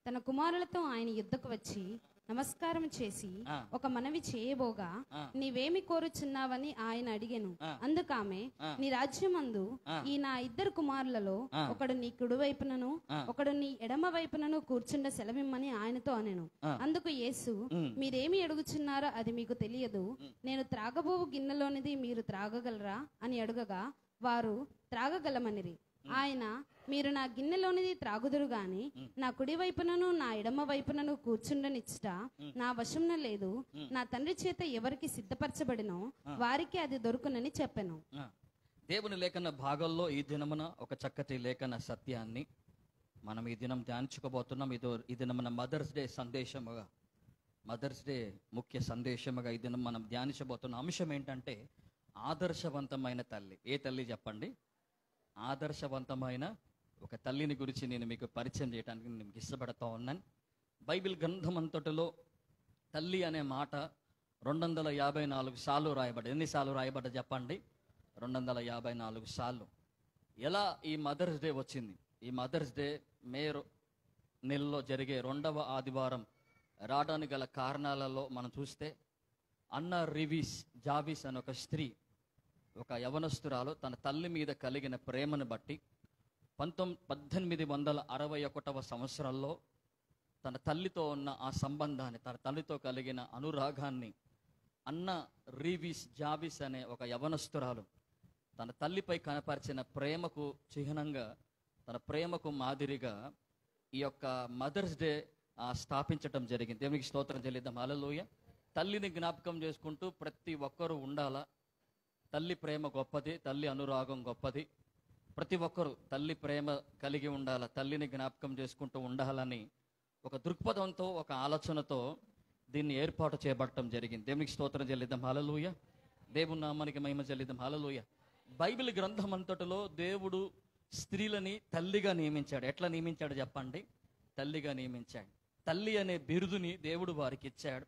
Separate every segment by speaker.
Speaker 1: తన కుమారులతో ఆయన యుద్ధకు వచ్చి నమస్కారం చేసి ఒక మనవి చేయబోగా, నీవేమి కోరుచున్నావని ఆయన అడిగెను. అందుకామె, నీ రాజ్యమందు ఈ నా ఇద్దరు కుమారులలో ఒకడు నీ కుడి వైపునను ఒకడు నీ ఎడమ వైపునను కూర్చుండ సెలవిమ్మని ఆయనతో అనెను. అందుకు యేసు, మీరేమి అడుగుచున్నారో అది మీకు తెలియదు. నేను త్రాగబోవు గిన్నెలోనిది మీరు త్రాగగలరా అని అడుగగా, వారు త్రాగగలమనిరి. ఆయన, మీరు నా గిన్నెలోనిది త్రాగుదురు గాని నా కుడి వైపునను నా ఎడమ వైపునను కూర్చుండనిచ్చుట నా వశంన లేదు. నా తండ్రి చేత ఎవరికి సిద్ధపరచబడినో వారికి అది దొరుకునని చెప్పెను.
Speaker 2: దేవుని లేఖన భాగంలో ఈ దినమున ఒక చక్కటి లేఖన సత్యాన్ని మనం ఈ దినం ధ్యానించుకోబోతున్నాం. ఈ దినమున మదర్స్ డే సందేశముగా, మదర్స్ డే ముఖ్య సందేశముగా ఈ దినం మనం ధ్యానించబోతున్న అంశం ఏంటంటే ఆదర్శవంతమైన తల్లి. ఏ తల్లి చెప్పండి? ఆదర్శవంతమైన ఒక తల్లిని గురించి నేను మీకు పరిచయం చేయడానికి నేను మీకు ఇష్టపడతా ఉన్నాను. బైబిల్ గ్రంథం అంతటిలో తల్లి అనే మాట 254 సార్లు రాయబడ్డ. ఎన్నిసార్లు రాయబడ్డ చెప్పండి? 254 సార్లు. ఎలా ఈ మదర్స్ డే వచ్చింది? ఈ మదర్స్ డే మే నెలలో జరిగే 2వ ఆదివారం రావడానికి గల కారణాలలో మనం చూస్తే, అన్నా రివీస్ జావిస్ అనే ఒక స్త్రీ, ఒక యవనస్తురాలు తన తల్లి మీద కలిగిన ప్రేమను బట్టి 1861వ సంవత్సరంలో తన తల్లితో ఉన్న ఆ సంబంధాన్ని, తన తల్లితో కలిగిన అనురాగాన్ని అన్నా రివీస్ జావిస్ అనే ఒక యవనస్తురాలు తన తల్లిపై కనపరిచిన ప్రేమకు చిహ్నంగా, తన ప్రేమకు మాదిరిగా ఈ యొక్క మదర్స్ డే స్థాపించటం జరిగింది. దేవునికి స్తోత్రం చెల్లిద్దాం. హల్లెలూయా. తల్లిని జ్ఞాపకం చేసుకుంటూ ప్రతి ఒక్కరూ ఉండాలా. తల్లి ప్రేమ గొప్పది, తల్లి అనురాగం గొప్పది. ప్రతి ఒక్కరూ తల్లి ప్రేమ కలిగి ఉండాలి, తల్లిని జ్ఞాపకం చేసుకుంటూ ఉండాలని ఒక దృక్పథంతో, ఒక ఆలోచనతో దీన్ని ఏర్పాటు చేయబడటం జరిగింది. దేవునికి స్తోత్రం చెల్లిద్దాం. హల్లెలూయా. దేవుని నామానికి మహిమ చెల్లిద్దాం. హల్లెలూయా. బైబిల్ గ్రంథం అంతటిలో దేవుడు స్త్రీలని తల్లిగా నియమించాడు. ఎట్లా నియమించాడు చెప్పండి? తల్లిగా నియమించాడు. తల్లి అనే బిరుదుని దేవుడు వారికి ఇచ్చాడు.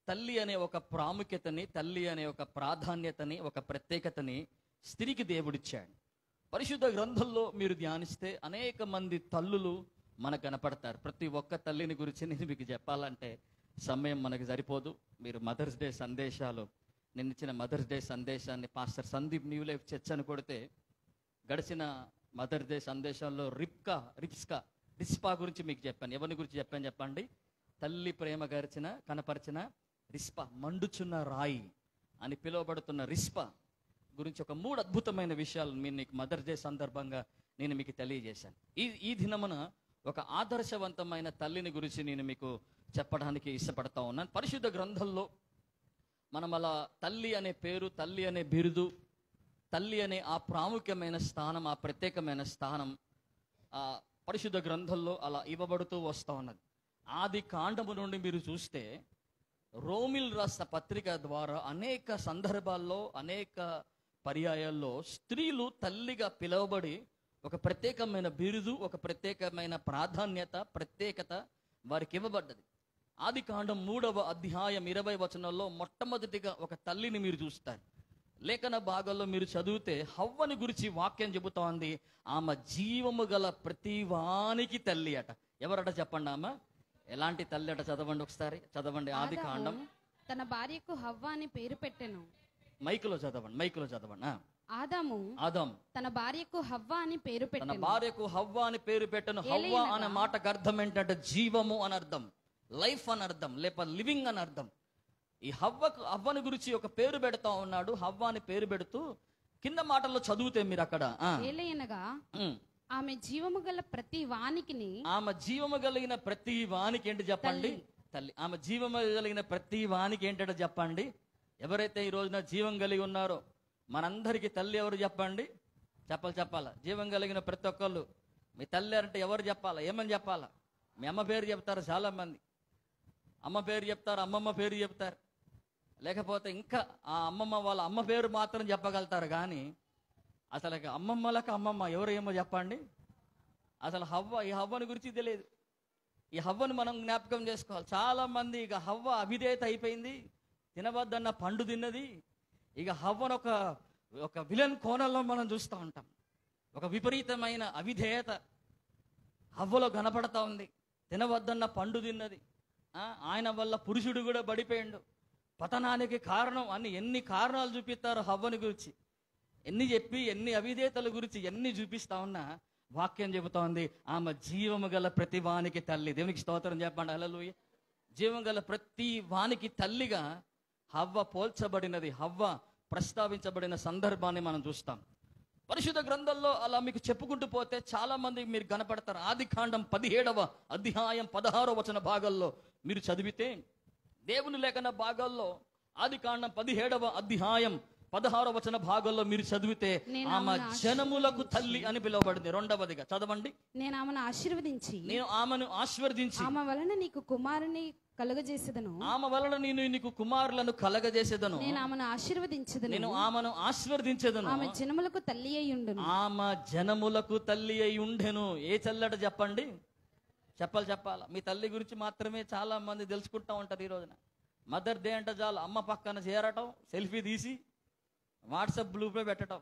Speaker 2: తల్లి అనే ఒక ప్రాముఖ్యతని, తల్లి అనే ఒక ప్రాధాన్యతని, ఒక ప్రత్యేకతని స్త్రీకి దేవుడిచ్చాడు. పరిశుద్ధ గ్రంథంలో మీరు ధ్యానిస్తే అనేక మంది తల్లులు మనకు కనపడతారు. ప్రతి ఒక్క తల్లిని గురించి నేను మీకు చెప్పాలంటే సమయం మనకు సరిపోదు. మీరు మదర్స్ డే సందేశాలు, నేను ఇచ్చిన మదర్స్ డే సందేశాన్ని pastor Sandeep new life church అని కొడితే, గడిచిన మదర్స్ డే సందేశంలో రిస్పా గురించి మీకు చెప్పాను. ఎవరిని గురించి చెప్పాను చెప్పండి? తల్లి ప్రేమ కనపరిచిన రిస్పా, మండుచున్న రాయి అని పిలువబడుతున్న రిస్పా గురించి ఒక 3 అద్భుతమైన విషయాలు నీకు మదర్స్ డే సందర్భంగా నేను మీకు తెలియజేశాను. ఈ దినమున ఒక ఆదర్శవంతమైన తల్లిని గురించి నేను మీకు చెప్పడానికి ఇష్టపడతా ఉన్నాను. పరిశుద్ధ గ్రంథంలో మనం అలా తల్లి అనే పేరు, తల్లి అనే బిరుదు, తల్లి అనే ఆ ప్రాముఖ్యమైన స్థానం, ఆ ప్రత్యేకమైన స్థానం ఆ పరిశుద్ధ గ్రంథంలో అలా ఇవ్వబడుతూ వస్తూ ఉన్నది. ఆది కాండము నుండి మీరు చూస్తే రోమిల్ రాసిన పత్రిక ద్వారా అనేక సందర్భాల్లో, అనేక పర్యాయాల్లో స్త్రీలు తల్లిగా పిలువబడి ఒక ప్రత్యేకమైన బిరుదు, ఒక ప్రత్యేకమైన ప్రాధాన్యత, ప్రత్యేకత వారికి ఇవ్వబడ్డది. ఆది కాండం 3వ అధ్యాయం 20వ వచనంలో మొట్టమొదటిగా ఒక తల్లిని మీరు చూస్తారు. లేఖన భాగంలో మీరు చదివితే హవ్వని గురించి వాక్యం చెబుతోంది. ఆమె జీవము గల ప్రతివానికి తల్లి అట. ఎవరట చెప్పండి? ఆమె ఎలాంటి తల్లి అట? చదవండి ఒకసారి, చదవండి. ఆది కాండం.
Speaker 1: తన భార్యకు హవ్వ అని పేరు పెట్టెను.
Speaker 2: మైకులో చదవండి.
Speaker 1: ఆదాము తన భార్యకు హవ్వ అని పేరు పెట్టెను.
Speaker 2: తన భార్యకు హవ్వ అని పేరు పెట్టెను. హవ్వ అనే మాటకు అర్థం ఏంటంటే జీవము అని అర్థం, లైఫ్ అని అర్థం, లేక లివింగ్ అని అర్థం. ఈ హవ్వని గురించి ఒక పేరు పెడతా ఉన్నాడు. హవ్వ అని పేరు పెడుతూ కింద మాటల్లో చదివితే మీరు అక్కడ
Speaker 1: ఆమె జీవము గల ప్రతి వానికిని,
Speaker 2: ఆమె జీవము కలిగిన ప్రతి వానికి ఏంటి చెప్పండి? తల్లి. ఆమె జీవము కలిగిన ప్రతి వానికి ఏంటంటే చెప్పండి? ఎవరైతే ఈ రోజున జీవం కలిగి ఉన్నారో మనందరికీ తల్లి ఎవరు చెప్పండి? చెప్పాలా? జీవం కలిగిన ప్రతి ఒక్కళ్ళు మీ తల్లి అంటే ఎవరు చెప్పాలా? ఏమని చెప్పాలా? మీ అమ్మ పేరు చెప్తారు చాలా మంది. అమ్మ పేరు చెప్తారు, అమ్మమ్మ పేరు చెప్తారు, లేకపోతే ఇంకా ఆ అమ్మమ్మ వాళ్ళ అమ్మ పేరు మాత్రం చెప్పగలుగుతారు. కానీ అసలు అమ్మమ్మలకు అమ్మమ్మ ఎవరు ఏమో చెప్పండి? అసలు ఈ హవ్వని గురించి తెలియదు. ఈ హవ్వను మనం జ్ఞాపకం చేసుకోవాలి. చాలా మంది ఇక హవ్వ అవిధేయత అయిపోయింది, తినవద్దన్న పండు తిన్నది. ఇక హవ్వను ఒక విలన్ కోణంలో మనం చూస్తూ ఉంటాం. ఒక విపరీతమైన అవిధేయత హవ్వలో కనపడతా ఉంది. తినవద్దన్న పండు తిన్నది. ఆయన వల్ల పురుషుడు కూడా పడిపోయిండు. పతనానికి కారణం అని ఎన్ని కారణాలు చూపిస్తారు హవ్వని గురించి, ఎన్ని అవిధేతల గురించి ఎన్ని చూపిస్తా ఉన్నా వాక్యం చెబుతోంది ఆమె జీవము గల ప్రతి వానికి తల్లి. దేవునికి స్తోత్రం చెప్పండి. హల్లెలూయా. జీవం గల ప్రతి వానికి తల్లిగా హవ్వ పోల్చబడినది, హవ్వ ప్రస్తావించబడిన సందర్భాన్ని మనం చూస్తాం పరిశుద్ధ గ్రంథంలో. అలా మీకు చెప్పుకుంటూ పోతే చాలా మంది మీరు కనపడతారు. ఆదికాండం 17వ అధ్యాయం 16వ వచన భాగాల్లో మీరు చదివితే, దేవుని లేఖన భాగాల్లో ఆదికాండం 17వ అధ్యాయం 16వ వచన భాగంలో మీరు చదివితే ఆమె జనములకు తల్లి అని పిలువబడింది. రెండవదిగా చదవండి.
Speaker 1: నేను ఆమెను ఆశీర్వదించి ఆమె వలన నీకు కుమారుని కలగజేసేదను,
Speaker 2: ఆమె వలన నీకు కుమారులను కలగజేసేదను,
Speaker 1: నేను ఆమెను ఆశీర్వదించేదను, ఆమె జనములకు తల్లి అయి ఉండును.
Speaker 2: ఆమె జనములకు తల్లి అయి ఉండెను. ఏ చల్లట చెప్పండి, చెప్పాలా. మీ తల్లి గురించి మాత్రమే చాలా మంది తెలుసుకుంటా ఉంటారు. ఈ రోజున మదర్ డే అంటే చాలు అమ్మ పక్కన చేరటం, సెల్ఫీ తీసి వాట్సాప్ గ్రూప్లో పెట్టడం,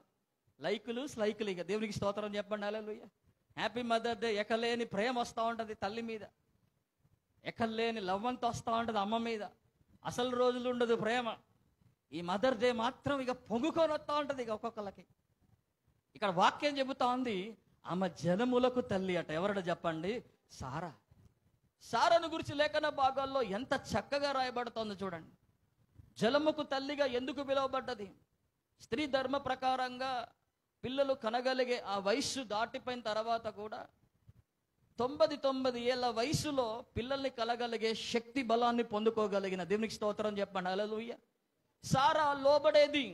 Speaker 2: లైకులు స్లైకులు. ఇక దేవునికి స్తోత్రం చెప్పండి. హల్లెలూయా. Happy mother day. ఎక్కలేని ప్రేమ వస్తూ ఉంటుంది తల్లి మీద, ఎక్కలేని లవ్ అంతా వస్తూ ఉంటుంది అమ్మ మీద. అసలు రోజులు ఉండదు ప్రేమ. ఈ మదర్ డే మాత్రం ఇక పొంగుకొని వస్తూ ఉంటుంది ఇక ఒక్కొక్కరికి. ఇక్కడ వాక్యం చెబుతా ఉంది ఆమె జనములకు తల్లి అట. ఎవరట చెప్పండి? సారాను గురించి లేఖన భాగాల్లో ఎంత చక్కగా రాయబడుతోందో చూడండి. జలముకు తల్లిగా ఎందుకు పిలువబడ్డది? స్త్రీ ధర్మ ప్రకారంగా పిల్లలు కనగలిగే ఆ వయస్సు దాటిపోయిన తర్వాత కూడా 99 ఏళ్ల వయసులో పిల్లల్ని కలగలిగే శక్తి బలాన్ని పొందుకోగలిగిన దేవునికి స్తోత్రం చెప్పండి. హల్లెలూయా. సారా లోబడేది,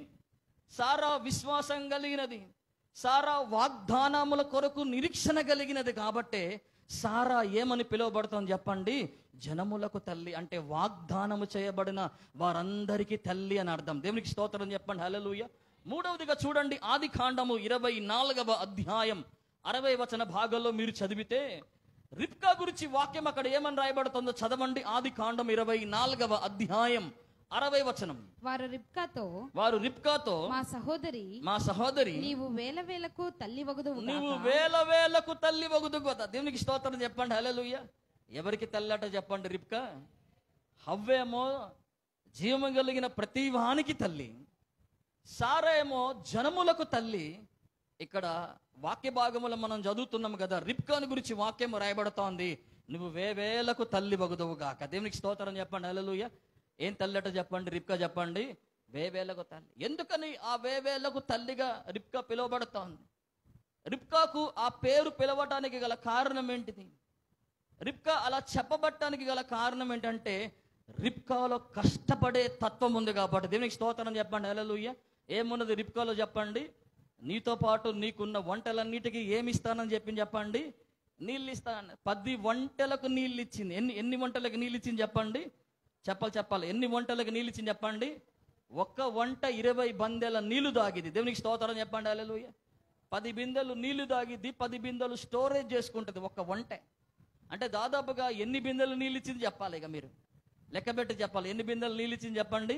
Speaker 2: సారా విశ్వాసం కలిగినది, సారా వాగ్దానముల కొరకు నిరీక్షణ కలిగినది. కాబట్టే సారా ఏమని పిలువబడుతుంది చెప్పండి? జనములకు తల్లి. అంటే వాగ్దానము చేయబడిన వారందరికీ తల్లి అని అర్థం. దేవునికి స్తోత్రం చెప్పండి. హల్లెలూయా. మూడవదిగా చూడండి, ఆదికాండము 24వ అధ్యాయం 60వ వచన భాగంలో మీరు చదివితే రిబ్కా గురించి వాక్యం అక్కడ ఏమని రాయబడుతుందో చదవండి. ఆదికాండం 24వ అధ్యాయం 60వ వచనం.
Speaker 1: వారు రిబ్కాతో మా సహోదరి నీవు వేల వేలకు తల్లి వగుదు కదా. దేవునికి స్తోత్రం చెప్పండి. హల్లెలూయా. ఎవరికి తల్లి అట చెప్పండి? రిబ్కా. హవ్వేమో జీవము కలిగిన ప్రతి వానికి తల్లి, సారా ఏమో జనములకు తల్లి. ఇక్కడ వాక్య భాగములో మనం చదువుతున్నాం కదా, రిబ్కాను గురించి వాక్యం రాయబడుతోంది, నువ్వు వేవేలకు తల్లి వగుదువు గాక. దేవునికి స్తోత్రం చెప్పండి. హల్లెలూయా. ఏం తల్లట చెప్పండి? రిబ్కా చెప్పండి. వేవేలకు తల్లి. ఎందుకని ఆ వేవేలకు తల్లిగా రిబ్కా పిలువబడుతోంది? రిబ్కాకు ఆ పేరు పిలవటానికి గల కారణం ఏంటిది? రిబ్కా అలా చెప్పబట్టడానికి గల కారణం ఏంటంటే రిబ్కాలో కష్టపడే తత్వం ఉంది కాబట్టి. దేవునికి స్తోత్రం చెప్పండి. హల్లెలూయా. ఏమున్నది రిబ్కాలో చెప్పండి? నీతో పాటు నీకున్న వంటలన్నిటికీ ఏమి ఇస్తానని చెప్పండి? నీళ్ళు ఇస్తానని. 10 వంటలకు నీళ్ళు ఇచ్చింది. ఎన్ని వంటలకు నీళ్ళు ఇచ్చింది చెప్పండి? చెప్పాలి. ఎన్ని వంటలకు నీళ్ళు ఇచ్చింది చెప్పండి? ఒక్క వంట 20 బందెల నీళ్లు దాగిది. దేవునికి స్తోత్రం చెప్పండి. హల్లెలూయా. 10 బిందెలు నీళ్లు దాగిద్ది, 10 బిందెలు స్టోరేజ్ చేసుకుంటుంది ఒక్క వంటే. అంటే దాదాపుగా ఎన్ని బిందెలు నీళ్ళు ఇచ్చింది చెప్పాలి. ఇక మీరు లెక్క పెట్టి చెప్పాలి. ఎన్ని బిందెలు నీళ్ళు ఇచ్చింది చెప్పండి?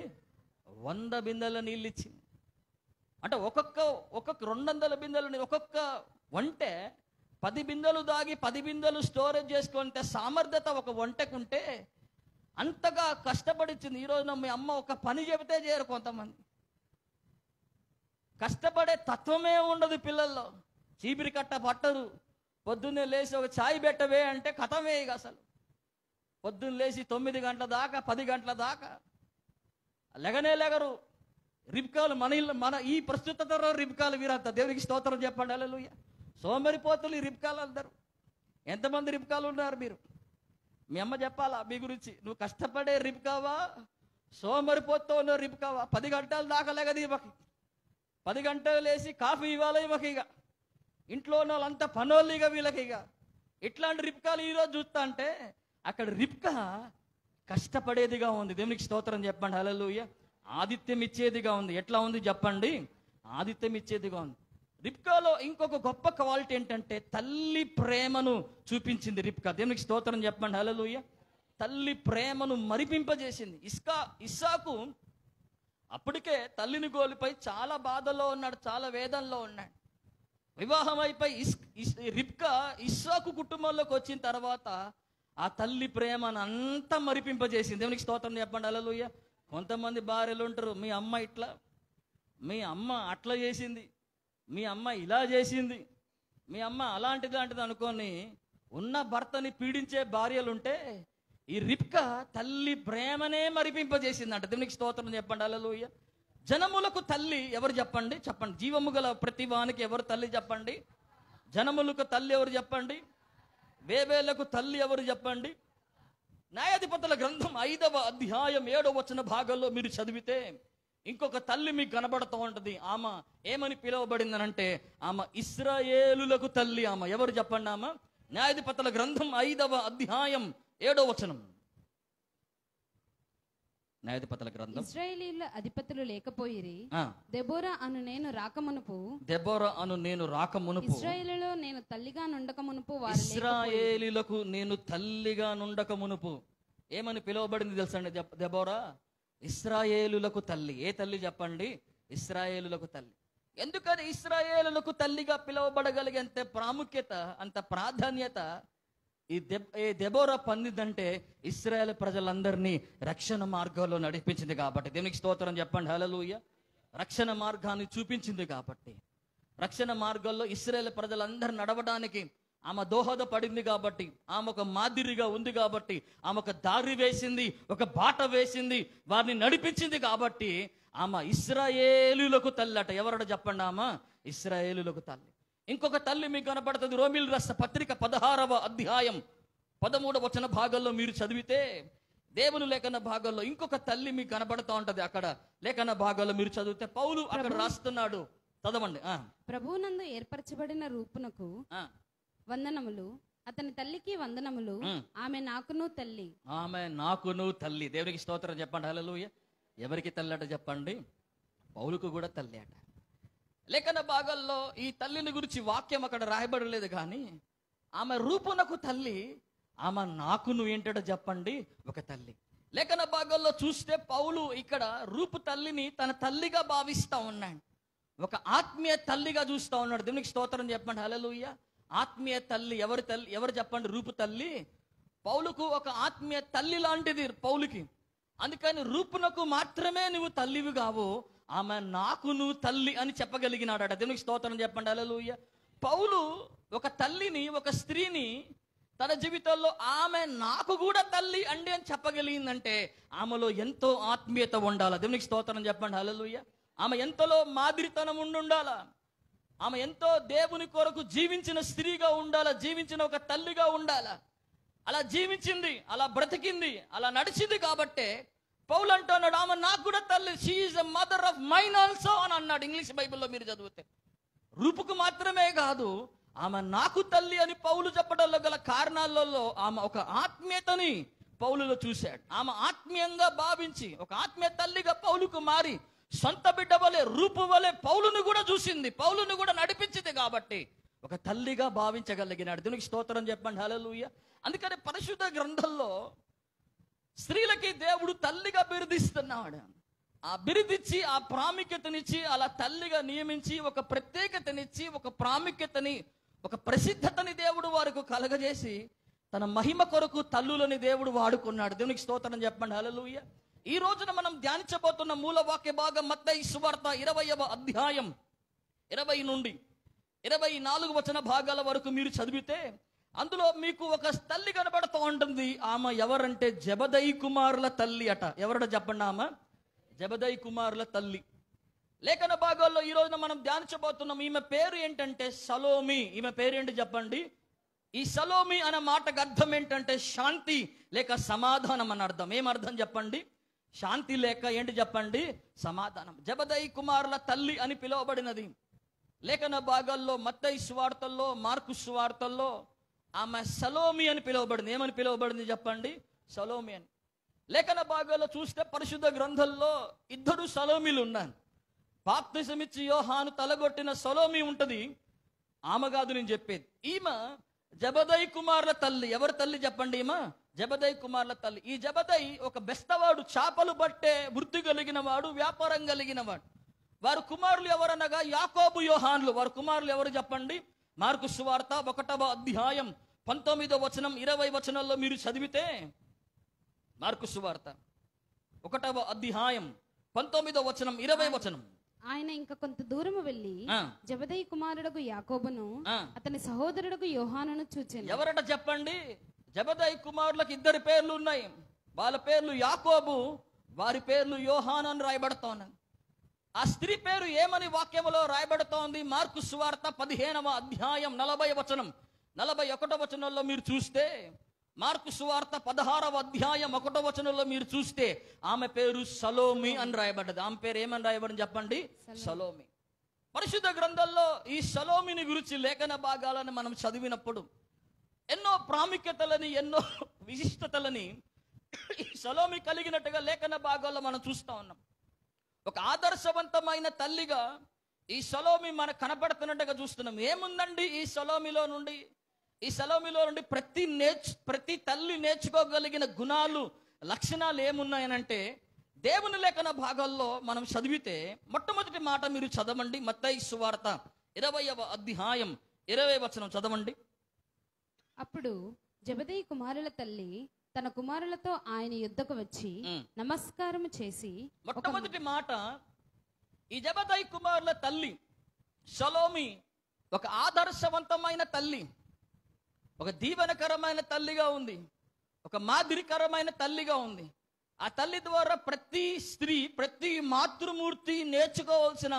Speaker 1: 100 బిందెల నీళ్ళు ఇచ్చింది. అంటే ఒక్కొక్క 200 బిందెలు, ఒక్కొక్క వంటే 10 బిందెలు దాగి 10 బిందెలు స్టోరేజ్ చేసుకుంటే సామర్థ్యత ఒక వంటకుంటే అంతగా కష్టపడిచ్చింది. ఈరోజున మీ అమ్మ ఒక పని చెబితే చేయరు కొంతమంది. కష్టపడే తత్వమే ఉండదు పిల్లల్లో. చీపిరి కట్ట పట్టరు. పొద్దున్నే లేచి ఒక ఛాయ్ పెట్టవే అంటే కథమే. ఇక అసలు పొద్దున్న లేచి 9 గంటల దాకా 10 గంటల దాకా లెగరు. రిబ్కాలు మన ఈ ప్రస్తుత తరం రిబ్కాలు వీరంతా. దేవునికి స్తోత్రం చెప్పండి. హల్లెలూయా. సోమరిపోతులు ఈ రిబ్కాలు అందరూ. ఎంతమంది రిబ్కాలు ఉన్నారు మీరు? మీ అమ్మ చెప్పాలా మీ గురించి? నువ్వు కష్టపడే రిబ్కావా, సోమరిపోతూ ఉన్న రిబ్కావా? 10 గంటల దాకా లేగది ఈమెకి. 10 గంటలు లేచి కాఫీ ఇవ్వాలి ఈమెకి. ఇక ఇంట్లో ఉన్న వాళ్ళంతా పనోళ్ళు ఇక వీళ్ళకి. ఇక ఇట్లాంటి రిబ్కాలు ఈరోజు చూస్తా అంటే అక్కడ రిబ్కా కష్టపడేదిగా ఉంది. దేవునికి స్తోత్రం చెప్పండి. హల్లెలూయా. ఆతిథ్యం ఇచ్చేదిగా ఉంది. ఎట్లా ఉంది చెప్పండి? ఆతిథ్యం ఇచ్చేదిగా ఉంది. రిబ్కాలో ఇంకొక గొప్ప క్వాలిటీ ఏంటంటే తల్లి ప్రేమను చూపించింది రిబ్కా. దేవునికి స్తోత్రం చెప్పండి. హల్లెలూయా. తల్లి ప్రేమను మరిపింపజేసింది. ఇస్సాకు అప్పటికే తల్లిని కోల్పోయి చాలా బాధలో ఉన్నాడు, చాలా వేదనలో ఉన్నాడు. వివాహం అయిపోయి రిబ్కా ఇస్సాకు కుటుంబంలోకి వచ్చిన తర్వాత
Speaker 2: ఆ తల్లి ప్రేమను అంతా మరిపింపజేసింది. దేవునికి స్తోత్రం చెప్పండి. హల్లెలూయా. కొంతమంది భార్యలు ఉంటారు, మీ అమ్మ ఇట్లా, మీ అమ్మ అట్లా చేసింది, మీ అమ్మ ఇలా చేసింది, మీ అమ్మ అలాంటిది అనుకొని ఉన్న భర్తని పీడించే భార్యలుంటే, ఈ రిబ్కా తల్లి ప్రేమనే మరిపింపజేసిందంట. దేవునికి స్తోత్రం చెప్పండి. హల్లెలూయా. జనములకు తల్లి ఎవరు చెప్పండి? చెప్పండి. జీవము గల ప్రతి వానికి ఎవరు తల్లి చెప్పండి? జనములకు తల్లి ఎవరు చెప్పండి? బేబేలకు తల్లి ఎవరు చెప్పండి? న్యాయాధిపతుల గ్రంథం 5వ అధ్యాయం 7వ వచన భాగంలో మీరు చదివితే ఇంకొక తల్లి మీకు కనబడుతూ ఉంటుంది. ఆమె ఏమని పిలువబడిందనంటే, ఆమె ఇశ్రాయేలులకు తల్లి. ఆమె ఎవరు చెప్పండి? ఆమె న్యాయాధిపతుల గ్రంథం 5వ అధ్యాయం 7వ వచనం. న్యాయాధిపతుల గ్రంథం.
Speaker 1: ఇశ్రాయేలీయుల అధిపతులు లేకపోయిరి, దెబోరా అను నేను రాకమునుపు ఇశ్రాయేలులో నేను తల్లిగా నుండకమునుపు
Speaker 2: ఇశ్రాయేలీలకు నేను తల్లిగా నుండకమునుపు ఏమని పిలువబడింది తెలుసండి? దెబోరా ఇశ్రాయేలులకు తల్లి. ఏ తల్లి చెప్పండి? ఇశ్రాయేలులకు తల్లి. ఎందుకని ఇశ్రాయేలులకు తల్లిగా పిలువబడగలిగేంత ప్రాముఖ్యత, అంత ప్రాధాన్యత ఈ దెబోరా పొందిందంటే ఇశ్రాయేల్ ప్రజలందరినీ రక్షణ మార్గంలో నడిపించింది కాబట్టి. దేవునికి స్తోత్రం చెప్పండి. హల్లెలూయా. రక్షణ మార్గాన్ని చూపించింది కాబట్టి, రక్షణ మార్గంలో ఇశ్రాయేల్ ప్రజలందరూ నడవడానికి ఆమె దోహదపడింది కాబట్టి, ఆమె ఒక మాదిరిగా ఉంది కాబట్టి, ఆమె ఒక దారి వేసింది, ఒక బాట వేసింది, వారిని నడిపించింది కాబట్టి ఆమె ఇశ్రాయేలులకు తల్లి అట. ఎవరట చెప్పండి? ఆమె ఇశ్రాయేలులకు తల్లి. ఇంకొక తల్లి మీకు కనపడుతుంది. రోమీయులు రాసిన పత్రిక 16వ అధ్యాయం 13వ వచన భాగంలో మీరు చదివితే, దేవుని లేఖన భాగంలో ఇంకొక తల్లి మీకు కనబడుతూ ఉంటది. అక్కడ లేఖన భాగంలో మీరు చదివితే పౌలు అక్కడ రాస్తున్నాడు. చదవండి.
Speaker 1: ప్రభువునందు ఏర్పరచబడిన రూపునకు వందనములు, అతని తల్లికి వందనములు, ఆమె నాకును తల్లి.
Speaker 2: ఆమె నాకును తల్లి. దేవునికి స్తోత్రం చెప్పండి. హల్లెలూయా. ఎవరికి తల్లి అట చెప్పండి? పౌలుకు కూడా తల్లి అట. లేఖన భాగాల్లో ఈ తల్లిని గురించి వాక్యం అక్కడ రాయబడలేదు, కానీ ఆమె రూపునకు తల్లి, ఆమె నాకును ఏంటో చెప్పండి? ఒక తల్లి. లేఖన భాగాల్లో చూస్తే పౌలు ఇక్కడ రూపు తల్లిని తన తల్లిగా భావిస్తా ఉన్నాడు, ఒక ఆత్మీయ తల్లిగా చూస్తా ఉన్నాడు. దేవునికి స్తోత్రం చెప్పండి. హల్లెలూయా. ఆత్మీయ తల్లి ఎవరి తల్లి? ఎవరు చెప్పండి? రూపు తల్లి. పౌలుకు ఒక ఆత్మీయ తల్లి లాంటిది పౌలుకి. అందుకని రూపునకు మాత్రమే నువ్వు తల్లివి కావు, ఆమె నాకు నువ్వు తల్లి అని చెప్పగలిగినాడట. దేవునికి స్తోత్రం చెప్పండి. హల్లెలూయా. పౌలు ఒక తల్లిని, ఒక స్త్రీని తన జీవితంలో ఆమె నాకు కూడా తల్లి అండి అని చెప్పగలిగిందంటే ఆమెలో ఎంతో ఆత్మీయత ఉండాలా. దేవునికి స్తోత్రం చెప్పండి. హల్లెలూయా. ఆమె ఎంతలో మాదిరితనం ఉండాలా, ఆమె ఎంతో దేవుని కొరకు జీవించిన స్త్రీగా ఉండాలా, జీవించిన ఒక తల్లిగా ఉండాలా. అలా జీవించింది, అలా బ్రతికింది, అలా నడిచింది కాబట్టే పౌలు అంటున్నాడు, ఆమె నాకు కూడా తల్లి, she is a mother of mine also అని అన్నాడు. ఇంగ్లీష్ బైబిల్లో మీరు చదివితే రూపుకు మాత్రమే కాదు, ఆమె నాకు తల్లి అని పౌలు చెప్పడంలో గల కారణాలలో ఆమె ఒక ఆత్మీయతని పౌలులో చూశాడు. ఆమె ఆత్మీయంగా భావించి ఒక ఆత్మీయ తల్లిగా పౌలుకు మారి సొంత బిడ్డ వలె, రూపు వలె పౌలును కూడా చూసింది, పౌలును కూడా నడిపించింది కాబట్టి ఒక తల్లిగా భావించగలిగినాడు. దీనికి స్తోత్రం చెప్పండి. హల్లెలూయా. అందుకని పరిశుద్ధ గ్రంథంలో స్త్రీలకి దేవుడు తల్లిగా బిరుదిస్తున్నాడు. ఆ బిరుదిచ్చి, ఆ ప్రాముఖ్యతనిచ్చి, అలా తల్లిగా నియమించి, ఒక ప్రత్యేకతనిచ్చి, ఒక ప్రాముఖ్యతని, ఒక ప్రసిద్ధతని దేవుడు వారికి కలగజేసి తన మహిమ కొరకు తల్లులని దేవుడు వాడుకున్నాడు. దేవునికి స్తోత్రం చెప్పండి. హల్లెలూయా. ఈ రోజున మనం ధ్యానించబోతున్న మూల వాక్య భాగం మత్తయి సువార్త 20వ అధ్యాయం 20 నుండి 24 వచన భాగాల వరకు మీరు చదివితే అందులో మీకు ఒక తల్లి కనబడుతూ ఉంటుంది. ఆమె ఎవరంటే జెబెదయి కుమారుల తల్లి అట. ఎవరట చెప్పండి? ఆమె జెబెదయి కుమారుల తల్లి. లేఖన భాగాల్లో ఈ రోజున మనం ధ్యానించబోతున్నాం. ఈమె పేరు ఏంటంటే సలోమి. ఈమె పేరేంటి చెప్పండి? ఈ సలోమి అనే మాటకు అర్థం ఏంటంటే శాంతి లేక సమాధానం అని అర్థం. ఏమర్థం చెప్పండి? శాంతి లేక ఏంటి చెప్పండి? సమాధానం. జెబెదయి కుమారుల తల్లి అని పిలువబడినది. లేఖన భాగాల్లో మత్తయి సువార్తల్లో, మార్కు సువార్తల్లో ఆమె సలోమి అని పిలువబడింది. ఏమని పిలువబడింది చెప్పండి? సలోమి అని. లేఖన భాగాల్లో చూస్తే పరిశుద్ధ గ్రంథంలో 2 సలోమిలు ఉన్నారు. బాప్తిసమిచ్చి యోహాను తలగొట్టిన సలోమి ఉంటది, ఆమె కాదు నేను చెప్పేది. ఈమె జెబెదయి కుమారుల తల్లి. ఎవరి తల్లి చెప్పండి? ఈమె జెబెదయి కుమారుల తల్లి. ఈ జెబెదయి ఒక బెస్తవాడు, చేపలు పట్టే వృత్తి కలిగిన వాడు, వ్యాపారం కలిగిన వాడు. వారు కుమారులు ఎవరనగా యాకోబు, యోహాన్లు. వారు కుమారులు ఎవరు చెప్పండి? మార్కు సువార్త 1వ అధ్యాయం 19వ వచనం 20 వచనాల్లో మీరు చదివితే, మార్కు సువార్త 1వ అధ్యాయం 19వ వచనం 20 వచనం.
Speaker 1: ఆయన ఇంకా కొంత దూరము వెళ్ళి జెబెదయి కుమారుడకు యాకోబును అతని సహోదరుడకు యోహానును చూచెను.
Speaker 2: ఎవరట చెప్పండి? జెబెదయి కుమారులకు 2 పేర్లు ఉన్నాయి. వాళ్ళ పేర్లు యాకోబు, వారి పేర్లు యోహాను అని రాయబడుతోంది. ఆ స్త్రీ పేరు ఏమని వాక్యములో రాయబడుతోంది? మార్కు సువార్త 15వ అధ్యాయం 40 వచనం 41వ వచనంలో మీరు చూస్తే, మార్కు సువార్త 16వ అధ్యాయం 1వ వచనంలో మీరు చూస్తే ఆమె పేరు సలోమి అని రాయబడ్డది. ఆమె పేరు ఏమని రాయబడింది చెప్పండి? సలోమి. పరిశుద్ధ గ్రంథంలో ఈ సలోమిని గురించి లేఖన భాగాలను మనం చదివినప్పుడు ఎన్నో ప్రాముఖ్యతలని, ఎన్నో విశిష్టతలని ఈ సలోమి కలిగినట్టుగా లేఖన భాగాల్లో మనం చూస్తా ఉన్నాం. ఒక ఆదర్శవంతమైన తల్లిగా ఈ సలోమి మనకు కనపడుతున్నట్టుగా చూస్తున్నాం. ఏముందండి ఈ సలోమిలో నుండి? ఈ సలోమిలో నుండి ప్రతి తల్లి నేర్చుకోగలిగిన గుణాలు, లక్షణాలు ఏమున్నాయనంటే, దేవుని లేఖన భాగాల్లో మనం చదివితే మొట్టమొదటి మాట మీరు చదవండి. మత్తయి సువార్త 20వ అధ్యాయం 20 వచనం చదవండి.
Speaker 1: అప్పుడు జెబెదయి కుమారుల తల్లి తన కుమారులతో ఆయన యుద్ధకు వచ్చి నమస్కారం చేసి,
Speaker 2: మొట్టమొదటి మాట, ఈ జెబెదయి కుమారుల తల్లి సలోమి ఒక ఆదర్శవంతమైన తల్లి, ఒక దీవెనకరమైన తల్లిగా ఉంది, ఒక మాదిరికరమైన తల్లిగా ఉంది. ఆ తల్లి ద్వారా ప్రతి స్త్రీ, ప్రతి మాతృమూర్తి నేర్చుకోవాల్సిన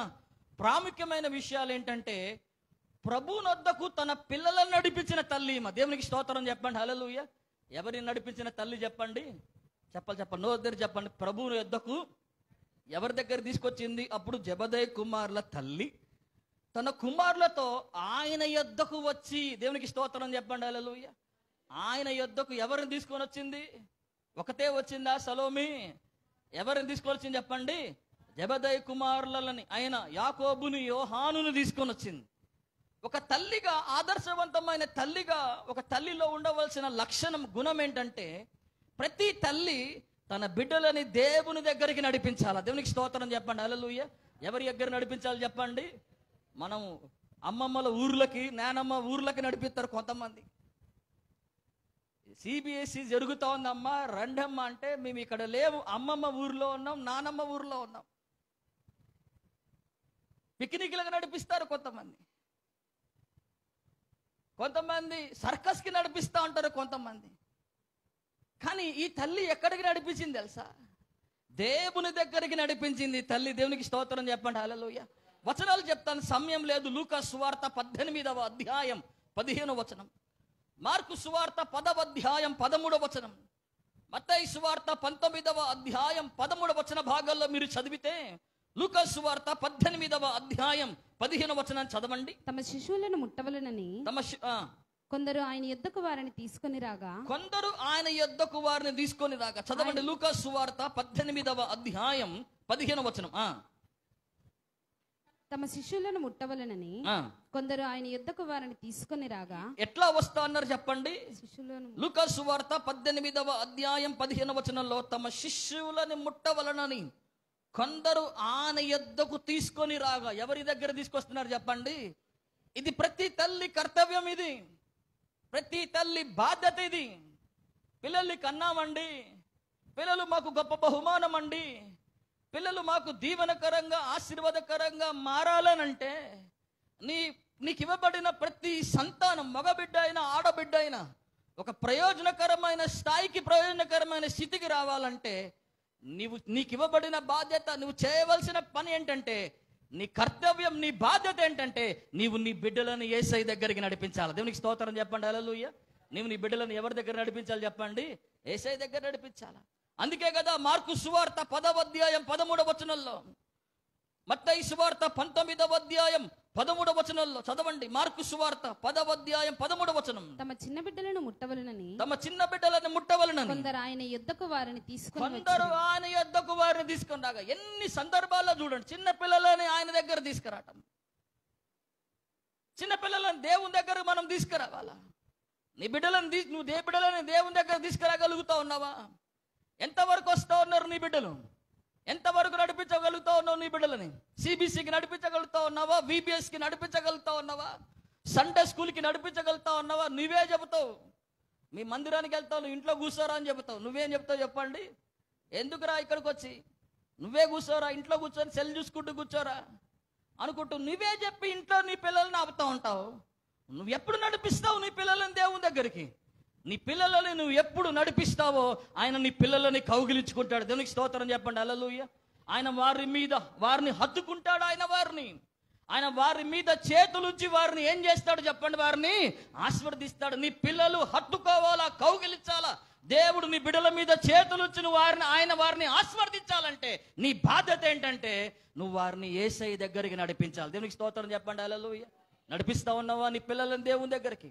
Speaker 2: ప్రాముఖ్యమైన విషయాలు ఏంటంటే, ప్రభువునొద్దకు తన పిల్లలను నడిపించిన తల్లి. మా దేవునికి స్తోత్రం చెప్పండి. హల్లెలూయా. ఎవరిని నడిపించిన తల్లి చెప్పండి? చెప్పండి. నో దగ్గర చెప్పండి. ప్రభువు యొద్దకు ఎవరి దగ్గర తీసుకొచ్చింది? అప్పుడు జెబెదయి కుమారుల తల్లి తన కుమారులతో ఆయన యొద్దకు వచ్చి, దేవునికి స్తోత్రం చెప్పండి. హల్లెలూయా. ఆయన యొద్దకు ఎవరిని తీసుకొని వచ్చింది? ఒకతే వచ్చిందా సలోమి? ఎవరిని తీసుకొని వచ్చింది చెప్పండి? జెబెదయి కుమారులని అయిన యాకోబుని, యోహానును తీసుకొని వచ్చింది. ఒక తల్లిగా, ఆదర్శవంతమైన తల్లిగా, ఒక తల్లిలో ఉండవలసిన లక్షణం, గుణం ఏంటంటే, ప్రతి తల్లి తన బిడ్డలని దేవుని దగ్గరికి నడిపించాలి. దేవునికి స్తోత్రం చెప్పండి. హల్లెలూయా. ఎవరి దగ్గర నడిపించాలి చెప్పండి? మనం అమ్మమ్మల ఊర్లకి, నానమ్మ ఊర్లకి నడిపిస్తారు కొంతమంది. సిబిఎస్ఈ జరుగుతూ ఉందమ్మా, రండమ్మ అంటే మేము ఇక్కడ లేవు, అమ్మమ్మ ఊర్లో ఉన్నాం, నానమ్మ ఊర్లో ఉన్నాం. పిక్నిక్లకు నడిపిస్తారు కొంతమంది సర్కస్కి నడిపిస్తూ ఉంటారు కొంతమంది. కానీ ఈ తల్లి ఎక్కడికి నడిపించింది తెలుసా? దేవుని దగ్గరికి నడిపించింది తల్లి. దేవునికి స్తోత్రం చెప్పండి. హల్లెలూయా. వచనాలు చెప్తాను, సమయం లేదు. లూకా సువార్త 18వ అధ్యాయం 15వ వచనం, మార్కు సువార్త 10వ అధ్యాయం 13వ వచనం, మత్తయి సువార్త 19వ అధ్యాయం 13వ వచన భాగాల్లో మీరు చదివితే, లూకా సువార్త 18వ అధ్యాయం 15వ వచనాన్ని చదవండి.
Speaker 1: తమ శిశువులను ముట్టవలనని కొందరు ఆయన యొద్దకు వారిని తీసుకొని రాగా,
Speaker 2: చదవండి. లూకా సువార్త 18వ అధ్యాయం 15వ వచనం.
Speaker 1: తమ శిష్యులను ముట్టవలనని కొందరు ఆయన యొద్దకు వారిని తీసుకొని రాగా,
Speaker 2: ఎట్లా వస్తా అన్నారు చెప్పండి? లూకా సువార్త 18వ అధ్యాయం 15వ వచనంలో, తమ శిష్యులను ముట్టవలనని కొందరు ఆయన యొద్దకు తీసుకొని రాగా. ఎవరి దగ్గర తీసుకొస్తున్నారు చెప్పండి? ఇది ప్రతి తల్లి కర్తవ్యం, ఇది ప్రతి తల్లి బాధ్యత. ఇది పిల్లల్ని కన్నామండి, పిల్లలు మాకు గొప్ప బహుమానం అండి, పిల్లలు మాకు దీవెనకరంగా, ఆశీర్వాదకరంగా మారాలనంటే నీకు ఇవ్వబడిన ప్రతి సంతానం, మగబిడ్డ అయినా ఆడబిడ్డ అయినా, ఒక ప్రయోజనకరమైన స్థాయికి, ప్రయోజనకరమైన స్థితికి రావాలంటే నీకు ఇవ్వబడిన బాధ్యత, నువ్వు చేయవలసిన పని ఏంటంటే, నీ కర్తవ్యం, నీ బాధ్యత ఏంటంటే, నీవు నీ బిడ్డలను యేసయ్య దగ్గరికి నడిపించాలి. దేవునికి స్తోత్రం చెప్పండి. హల్లెలూయా. నీవు నీ బిడ్డలను ఎవరి దగ్గర నడిపించాలి చెప్పండి? యేసయ్య దగ్గర నడిపించాలి. అందుకే కదా మార్కు సువార్త 10వ అధ్యాయం 13వ వచనంలో, మత్తయి సువార్త 19వ అధ్యాయం 13వ వచనంలో చదవండి. మార్కు సువార్త 10వ అధ్యాయం 13వ వచనం,
Speaker 1: తమ చిన్న బిడ్డలను ముట్టవలనని
Speaker 2: కొందరు
Speaker 1: ఆయన యొద్దకు వారిని
Speaker 2: తీసుకొని రాగా. ఎన్ని సందర్భాల్లో చూడండి, చిన్న పిల్లలని ఆయన దగ్గర తీసుకురావటం. చిన్న పిల్లలని దేవుని దగ్గర మనం తీసుకురావాలా? నువ్వు బిడ్డలని దేవుని దగ్గర తీసుకురాగలుగుతా ఉన్నావా? ఎంతవరకు వస్తా ఉన్నారు నీ బిడ్డలు? ఎంతవరకు నడిపించగలుగుతా ఉన్నావు నీ బిడ్డలని? సిబిసికి నడిపించగలుగుతా ఉన్నావా? విబిఎస్కి నడిపించగలుగుతా ఉన్నావా? సండే స్కూల్కి నడిపించగలుగుతావు అన్నవా? నువ్వే చెబుతావు. మీ మందిరానికి వెళ్తావు, నువ్వు ఇంట్లో కూర్చోరా అని చెబుతావు. నువ్వేం చెప్తావు చెప్పండి? ఎందుకురా ఇక్కడికి వచ్చి నువ్వే కూర్చోరా, ఇంట్లో కూర్చొని సెల్ చూసుకుంటూ కూర్చోరా అనుకుంటూ నువ్వే చెప్పి ఇంట్లో నీ పిల్లల్ని ఆపుతా ఉంటావు. నువ్వు ఎప్పుడు నడిపిస్తావు నీ పిల్లలని దేవుని దగ్గరికి? నీ పిల్లలని నువ్వు ఎప్పుడు నడిపిస్తావో ఆయన నీ పిల్లలని కౌగిలించుకుంటాడు. దేవునికి స్తోత్రం చెప్పండి. హల్లెలూయా. ఆయన వారిని హత్తుకుంటాడు. ఆయన వారి మీద చేతులుంచి వారిని ఏం చేస్తాడు చెప్పండి? వారిని ఆశీర్వదిస్తాడు. నీ పిల్లలు హత్తుకోవాలా, కౌగిలించాలా? దేవుడు నీ బిడ్డల మీద చేతులుంచి ఆయన వారిని ఆశీర్వదించాలంటే నీ బాధ్యత ఏంటంటే నువ్వు వారిని యేసయ్య దగ్గరికి నడిపించాలి. దేవునికి స్తోత్రం చెప్పండి. హల్లెలూయా. నడిపిస్తా ఉన్నావా నీ పిల్లలను దేవుని దగ్గరికి?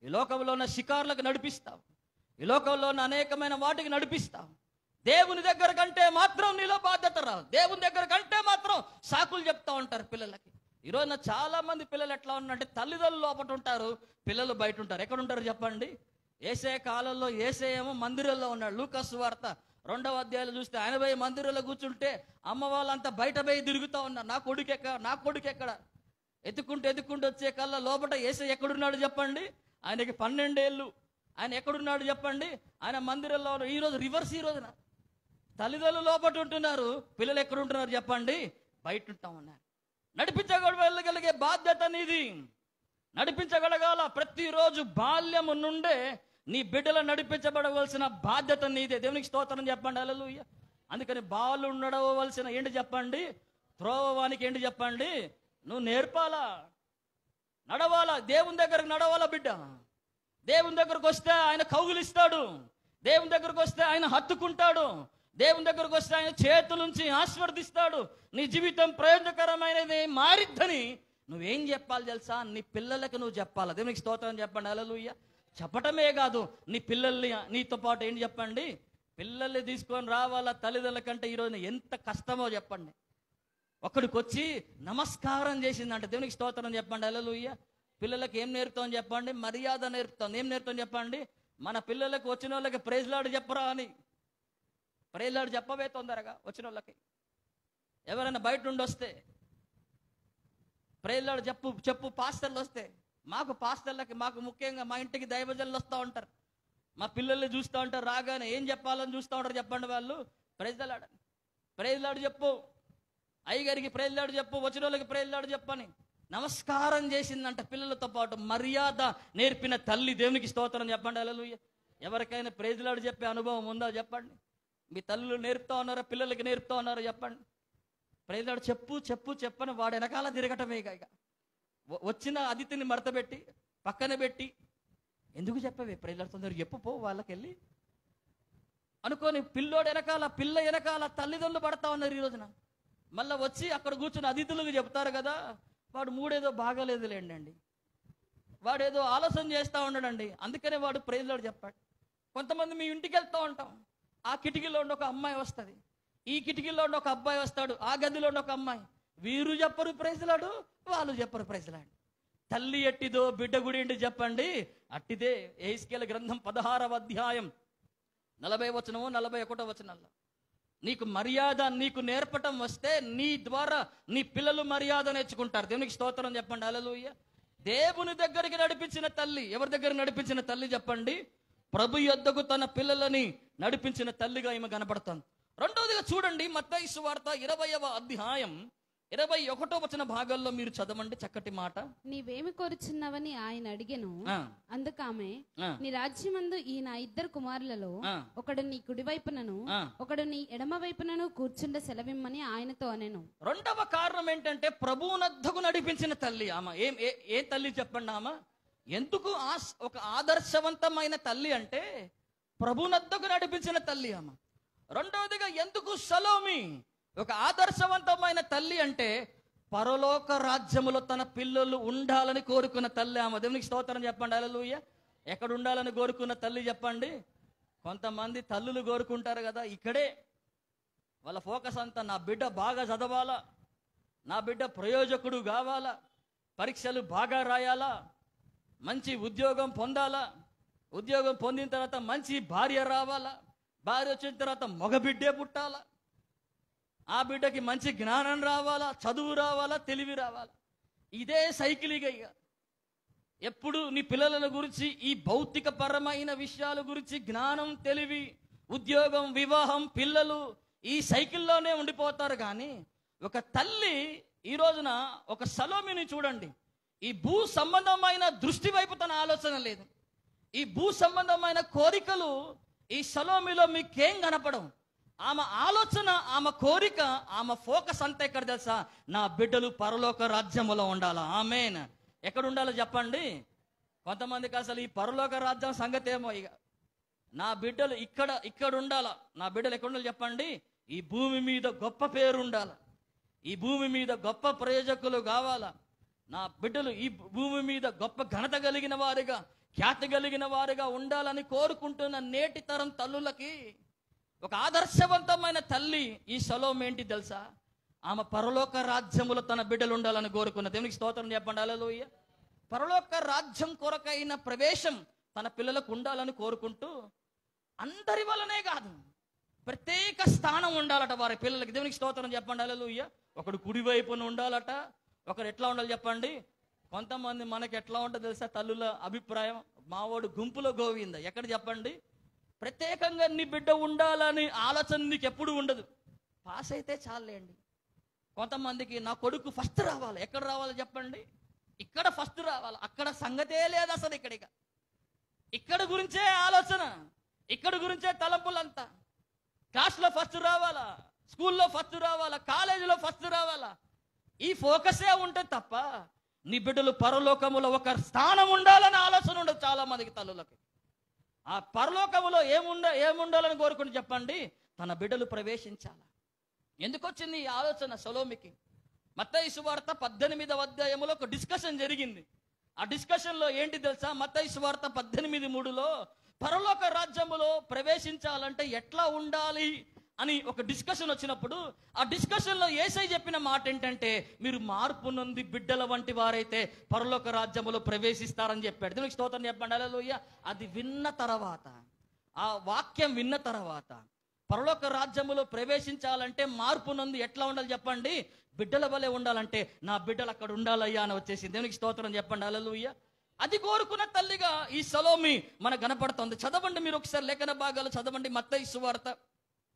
Speaker 2: ఈ లోకంలో ఉన్న షికార్లకు నడిపిస్తావు, ఈ లోకంలో ఉన్న అనేకమైన వాటికి నడిపిస్తావు. దేవుని దగ్గర కంటే మాత్రం నీలో బాధ్యత రాదు. దేవుని దగ్గర కంటే మాత్రం సాకులు చెప్తా ఉంటారు పిల్లలకి. ఈరోజున చాలా మంది పిల్లలు ఎట్లా ఉన్నారంటే తల్లిదండ్రులు లోపల ఉంటారు, పిల్లలు బయట ఉంటారు. ఎక్కడ ఉంటారు చెప్పండి? యేసయ్య కాలంలో యేసయ్య ఏమో మందిరంలో ఉన్నాడు. లూకా సువార్త 2వ అధ్యాయంలో చూస్తే ఆయన పోయి మందిరంలో కూర్చుంటే అమ్మ వాళ్ళంతా బయట పోయి తిరుగుతూ ఉన్నారు. నా కొడుకు ఎక్కడ ఎత్తుకుంటూ వచ్చే కల్లా లోపల యేసయ్య ఎక్కడున్నాడు చెప్పండి? ఆయనకి 12 ఏళ్ళు. ఆయన ఎక్కడున్నాడు చెప్పండి? ఆయన మందిరంలో. ఈరోజు రివర్స్. ఈ రోజున తల్లిదండ్రులు లోపల ఉంటున్నారు, పిల్లలు ఎక్కడ ఉంటున్నారు చెప్పండి? బయట ఉంటా ఉన్నారు. నడిపించగలిగే బాధ్యత నీది. నడిపించగలగాల. ప్రతిరోజు బాల్యము నుండే నీ బిడ్డలు నడిపించబడవలసిన బాధ్యత నీదే. దేవునికి స్తోత్రం చెప్పండి. హల్లెలూయా. అందుకని బాలు నడవలసిన ఏంటి చెప్పండి? త్రోవవానికి ఏంటి చెప్పండి? నువ్వు నేర్పాలా, నడవాలా. దేవుని దగ్గరకు నడవాలా బిడ్డ. దేవుని దగ్గరకు వస్తే ఆయన కౌగిలిస్తాడు. దేవుని దగ్గరకు వస్తే ఆయన హత్తుకుంటాడు. దేవుని దగ్గరకు వస్తే ఆయన చేతులుంచి ఆశీర్వదిస్తాడు. నీ జీవితం ప్రయోజనకరమైనది మారిద్దని నువ్వేం చెప్పాలి తెలుసా? నీ పిల్లలకు నువ్వు చెప్పాలి. దేవునికి స్తోత్రం చెప్పండి. హల్లెలూయా. చెప్పటమే కాదు, నీ పిల్లల్ని నీతో పాటు ఏంటి చెప్పండి? పిల్లల్ని తీసుకొని రావాలా. తల్లిదండ్రుల కంటే ఈరోజు ఎంత కష్టమో చెప్పండి. ఒకడికి వచ్చి నమస్కారం చేసిందంటే దేవునికి స్తోత్రం చెప్పండి. హల్లెలూయా. పిల్లలకు ఏం నేర్పుతాం చెప్పండి? మర్యాద నేర్పుతాం. ఏం నేర్పుతాం చెప్పండి? మన పిల్లలకు వచ్చిన వాళ్ళకి ప్రైజ్ లార్డ్ చెప్పరా అని. ప్రైజ్ లార్డ్ చెప్పవే తొందరగా వచ్చిన వాళ్ళకి. ఎవరైనా బయట నుండి వస్తే ప్రైజ్ లార్డ్ చెప్పు. పాస్టర్లు వస్తే మాకు ముఖ్యంగా మా ఇంటికి దైవజనులు వస్తూ ఉంటారు. మా పిల్లల్ని చూస్తూ ఉంటారు. రాగానే ఏం చెప్పాలని చూస్తూ ఉంటారు చెప్పండి వాళ్ళు? ప్రైజ్ లార్డ్ చెప్పు. అయ్యగారికి ప్రైజ్ లార్డ్ చెప్పు, వచ్చిన వాళ్ళకి ప్రైజ్ లార్డ్ చెప్పని నమస్కారం చేసిందంట. పిల్లలతో పాటు మర్యాద నేర్పిన తల్లి. దేవునికి స్తోత్రం చెప్పండి. హల్లెలూయా. ఎవరికైనా ప్రైజ్ లార్డ్ చెప్పే అనుభవం ఉందా చెప్పండి? మీ తల్లులు నేర్పుతా ఉన్నారా? పిల్లలకి నేర్పుతా ఉన్నారా చెప్పండి? ప్రైజ్ లార్డ్ చెప్పని వాడు వెనకాల తిరగటమే. ఇక వచ్చిన అతిథిని మడతపెట్టి పక్కన పెట్టి ఎందుకు చెప్పవే ప్రైజ్ లార్డ్, తొందరగా చెప్పు వాళ్ళకి వెళ్ళి అనుకోని పిల్ల వెనకాల తల్లిదండ్రులు పడతా ఉన్నారు ఈ రోజున. మళ్ళీ వచ్చి అక్కడ కూర్చుని అతిథులకు చెప్తారు కదా, వాడు మూడేదో బాగాలేదులేండి, వాడేదో ఆలోచన చేస్తూ ఉన్నాడండి, అందుకనే వాడు ప్రైజ్ లార్డ్ చెప్పాడు. కొంతమంది మీ ఇంటికి వెళ్తూ ఉంటాం, ఆ కిటికీలో ఉండి ఒక అమ్మాయి వస్తుంది, ఈ కిటికీలో ఉండి ఒక అబ్బాయి వస్తాడు, ఆ గదిలో ఉండి ఒక అమ్మాయి. వీరు చెప్పరు ప్రైజ్ లార్డ్, వాళ్ళు చెప్పరు ప్రైజ్ లార్డ్. తల్లి ఎట్టిదో బిడ్డ గుడి ఏంటి చెప్పండి అట్టిదే. యెహెజ్కేలు గ్రంథం 16వ అధ్యాయం 40వ వచనము 41వ వచనాల్లో నీకు మర్యాద నీకు నేర్పటం వస్తే నీ ద్వారా నీ పిల్లలు మర్యాద నేర్చుకుంటారు. దేవునికి స్తోత్రం చెప్పండి. హల్లెలూయా. దేవుని దగ్గరికి నడిపించిన తల్లి, ఎవరి దగ్గర నడిపించిన తల్లి చెప్పండి? ప్రభు యొద్దకు తన పిల్లలని నడిపించిన తల్లిగా ఈమె కనపడతాను. రెండవదిగా చూడండి, మత్తయి సువార్త 20వ అధ్యాయం 21వ వచన భాగాల్లో మీరు చదవండి. చక్కటి మాట.
Speaker 1: నీవేమి కోరుచున్నావని ఆయన అడిగెను. అందుకామె, నీ రాజ్యమందు ఈ నా ఇద్దరు కుమారులలో ఒకడు నీ కుడి వైపునను ఒకడు నీ ఎడమ వైపునను కూర్చుండ సెలవిమ్మని ఆయనతో అనెను.
Speaker 2: రెండవ కారణం ఏంటంటే ప్రభువునద్దకు నడిపించిన తల్లి. ఆమె ఏ తల్లి చెప్పండి? ఆమె ఎందుకు ఒక ఆదర్శవంతమైన తల్లి అంటే ప్రభువునద్దకు నడిపించిన తల్లి ఆమె. రెండవదిగా ఎందుకు సలోమి ఒక ఆదర్శవంతమైన తల్లి అంటే పరలోక రాజ్యములో తన పిల్లలు ఉండాలని కోరుకున్న తల్లి ఆమె. దేవునికి స్తోత్రం చెప్పండి. హల్లెలూయా. ఎక్కడ ఉండాలని కోరుకున్న తల్లి చెప్పండి? కొంతమంది తల్లులు కోరుకుంటారు కదా, ఇక్కడే వాళ్ళ ఫోకస్ అంతా నా బిడ్డ బాగా చదవాలా, నా బిడ్డ ప్రయోజకుడు కావాలా, పరీక్షలు బాగా రాయాలా, మంచి ఉద్యోగం పొందాలా, ఉద్యోగం పొందిన తర్వాత మంచి భార్య రావాలా, భార్య వచ్చిన తర్వాత మగబిడ్డే పుట్టాలా, ఆ బిడ్డకి మంచి జ్ఞానం రావాలా, చదువు రావాలా, తెలివి రావాలా. ఇదే సైకిల్. ఇక ఎప్పుడు నీ పిల్లల గురించి ఈ భౌతిక పరమైన విషయాల గురించి జ్ఞానం, తెలివి, ఉద్యోగం, వివాహం, పిల్లలు ఈ సైకిల్లోనే ఉండిపోతారు. కానీ ఒక తల్లి ఈ రోజున ఒక సలోమిని చూడండి, ఈ భూ సంబంధమైన దృష్టి వైపు తన ఆలోచన లేదు. ఈ భూ సంబంధమైన కోరికలు ఈ సలోమిలో మీకేం కనపడం. ఆమె ఆలోచన, ఆమె కోరిక, ఆమె ఫోకస్ అంతా ఎక్కడ తెలుసా? నా బిడ్డలు పరలోక రాజ్యములో ఉండాలా. ఆమేన్. ఎక్కడ ఉండాలో చెప్పండి. కొంతమందికి అసలు ఈ పరలోక రాజ్యం సంగతి ఏమో. ఇక నా బిడ్డలు ఇక్కడ ఉండాలా. నా బిడ్డలు ఎక్కడ ఉండాలి చెప్పండి? ఈ భూమి మీద గొప్ప పేరు ఉండాలా, ఈ భూమి మీద గొప్ప ప్రయోజకులు కావాలా, నా బిడ్డలు ఈ భూమి మీద గొప్ప ఘనత కలిగిన వారుగా, ఖ్యాతి కలిగిన వారుగా ఉండాలని కోరుకుంటున్న నేటి తరం తల్లులకి ఒక ఆదర్శవంతమైన తల్లి ఈ సలోమి ఏంటి తెలుసా? ఆమె పరలోక రాజ్యములో తన బిడ్డలు ఉండాలని కోరుకున్న. దేవునికి స్తోత్రం చెప్పండి. హల్లెలూయా. పరలోక రాజ్యం కొరకైన ప్రవేశం తన పిల్లలకు ఉండాలని కోరుకుంటూ, అందరి వల్లనే కాదు, ప్రత్యేక స్థానం ఉండాలట వారి పిల్లలకి. దేవునికి స్తోత్రం చెప్పండి. హల్లెలూయా. ఒకడు కుడివైపున ఉండాలట, ఒకరు ఎట్లా ఉండాలి చెప్పండి? కొంతమంది మనకి ఎట్లా ఉంటుంది తెలుసా? తల్లుల అభిప్రాయం, మావాడు గుంపులో గోవింద. ఎక్కడ చెప్పండి? ప్రత్యేకంగా నీ బిడ్డ ఉండాలని ఆలోచన నీకు ఎప్పుడు ఉండదు. పాస్ అయితే చాలండి. కొంతమందికి నా కొడుకు ఫస్ట్ రావాలి. ఎక్కడ రావాలి చెప్పండి? ఇక్కడ ఫస్ట్ రావాలి. అక్కడ సంగతే లేదు అసలు. ఇక్కడ గురించే ఆలోచన, ఇక్కడ గురించే తలంపులంతా. క్లాస్లో ఫస్ట్ రావాలా, స్కూల్లో ఫస్ట్ రావాలా, కాలేజీలో ఫస్ట్ రావాలా, ఈ ఫోకసే ఉంటుంది తప్ప నీ బిడ్డలు పరలోకములో ఒక స్థానం ఉండాలని ఆలోచన ఉండదు చాలా మందికి తల్లులకి. ఆ పరలోకములో ఏముండాలని కోరుకుని చెప్పండి? తన బిడ్డలు ప్రవేశించాలి. ఎందుకు వచ్చింది ఈ ఆలోచన సలోమికి? మత్తయి సువార్త 18వ అధ్యాయంలో ఒక డిస్కషన్ జరిగింది. ఆ డిస్కషన్లో ఏంటి తెలుసా? మత్తయి సువార్త 18:3లో పరలోక రాజ్యములో ప్రవేశించాలంటే ఎట్లా ఉండాలి అని ఒక డిస్కషన్ వచ్చినప్పుడు, ఆ డిస్కషన్లో యేసయ్య చెప్పిన మాట ఏంటంటే, మీరు మార్పు నొంది బిడ్డల వంటి వారైతే పరలోక రాజ్యములో ప్రవేశిస్తారని చెప్పాడు. దీనికి స్తోత్రం చెప్పండి. హల్లెలూయా. అది విన్న తర్వాత, ఆ వాక్యం విన్న తర్వాత, పరలోక రాజ్యములో ప్రవేశించాలంటే మార్పు నొంది ఎట్లా ఉండాలి చెప్పండి? బిడ్డల వలె ఉండాలంటే నా బిడ్డలు అక్కడ ఉండాలయ్యా అని వచ్చేసింది. దేవునికి స్తోత్రం చెప్పండి. హల్లెలూయా. అది కోరుకున్న తల్లిగా ఈ సలోమి మనకు కనపడుతుంది. చదవండి మీరు ఒకసారి లేఖన భాగాలు చదవండి. మత్తయి సువార్త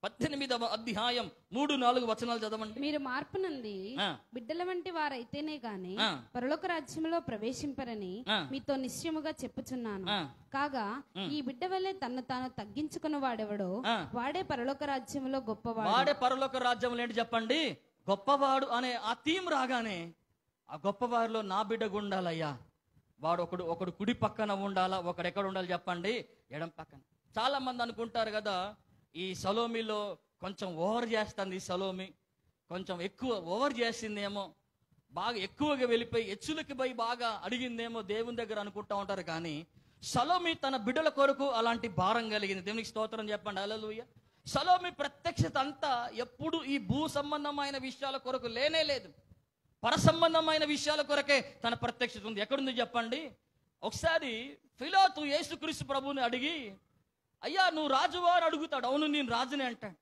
Speaker 2: 18వ అధ్యాయం 3-4 వచనాలు చదవండి.
Speaker 1: మీరు మార్పు నంది బిడ్డల వంటి వారైతేనే గాని పరలోక రాజ్యంలో ప్రవేశింపరని మీతో నిశ్చయముగా చెప్పుచున్నాను. కాగా ఈ బిడ్డ వల్లే తను తాను తగ్గించుకున్న వాడెవడో వాడే పరలోక రాజ్యంలో గొప్పవాడు. వాడే పరలోక రాజ్యంలో ఏంటి చెప్పండి? గొప్పవాడు అనే ఆ థీమ్ రాగానే, ఆ గొప్పవారిలో నా బిడ్డ ఉండాలయ్యా. వాడు ఒకడు కుడి పక్కన ఉండాలా, ఒకడు ఎక్కడ ఉండాలి చెప్పండి? ఎడం పక్కన. చాలా మంది అనుకుంటారు కదా, ఈ సలోమిలో కొంచెం ఓవర్ చేస్తుంది, ఈ సలోమి కొంచెం ఎక్కువ ఓవర్ చేసిందేమో, బాగా ఎక్కువగా వెళ్ళిపోయి హెచ్చులకి పోయి బాగా అడిగిందేమో దేవుని దగ్గర అనుకుంటా ఉంటారు. కానీ సలోమి తన బిడ్డల కొరకు అలాంటి భారం కలిగింది. దేవునికి స్తోత్రం చెప్పండి. హల్లెలూయా. సలోమి ప్రత్యక్షత అంతా ఎప్పుడు ఈ భూ సంబంధమైన విషయాల కొరకు లేనే లేదు, పర సంబంధమైన విషయాల కొరకే తన ప్రత్యక్షత ఉంది. ఎక్కడుంది చెప్పండి? ఒకసారి పిలాతు యేసుక్రీస్తు ప్రభువుని అడిగి, అయ్యా నువ్వు రాజువా అని అడుగుతాడు. అవును నేను రాజునే అంటాడు.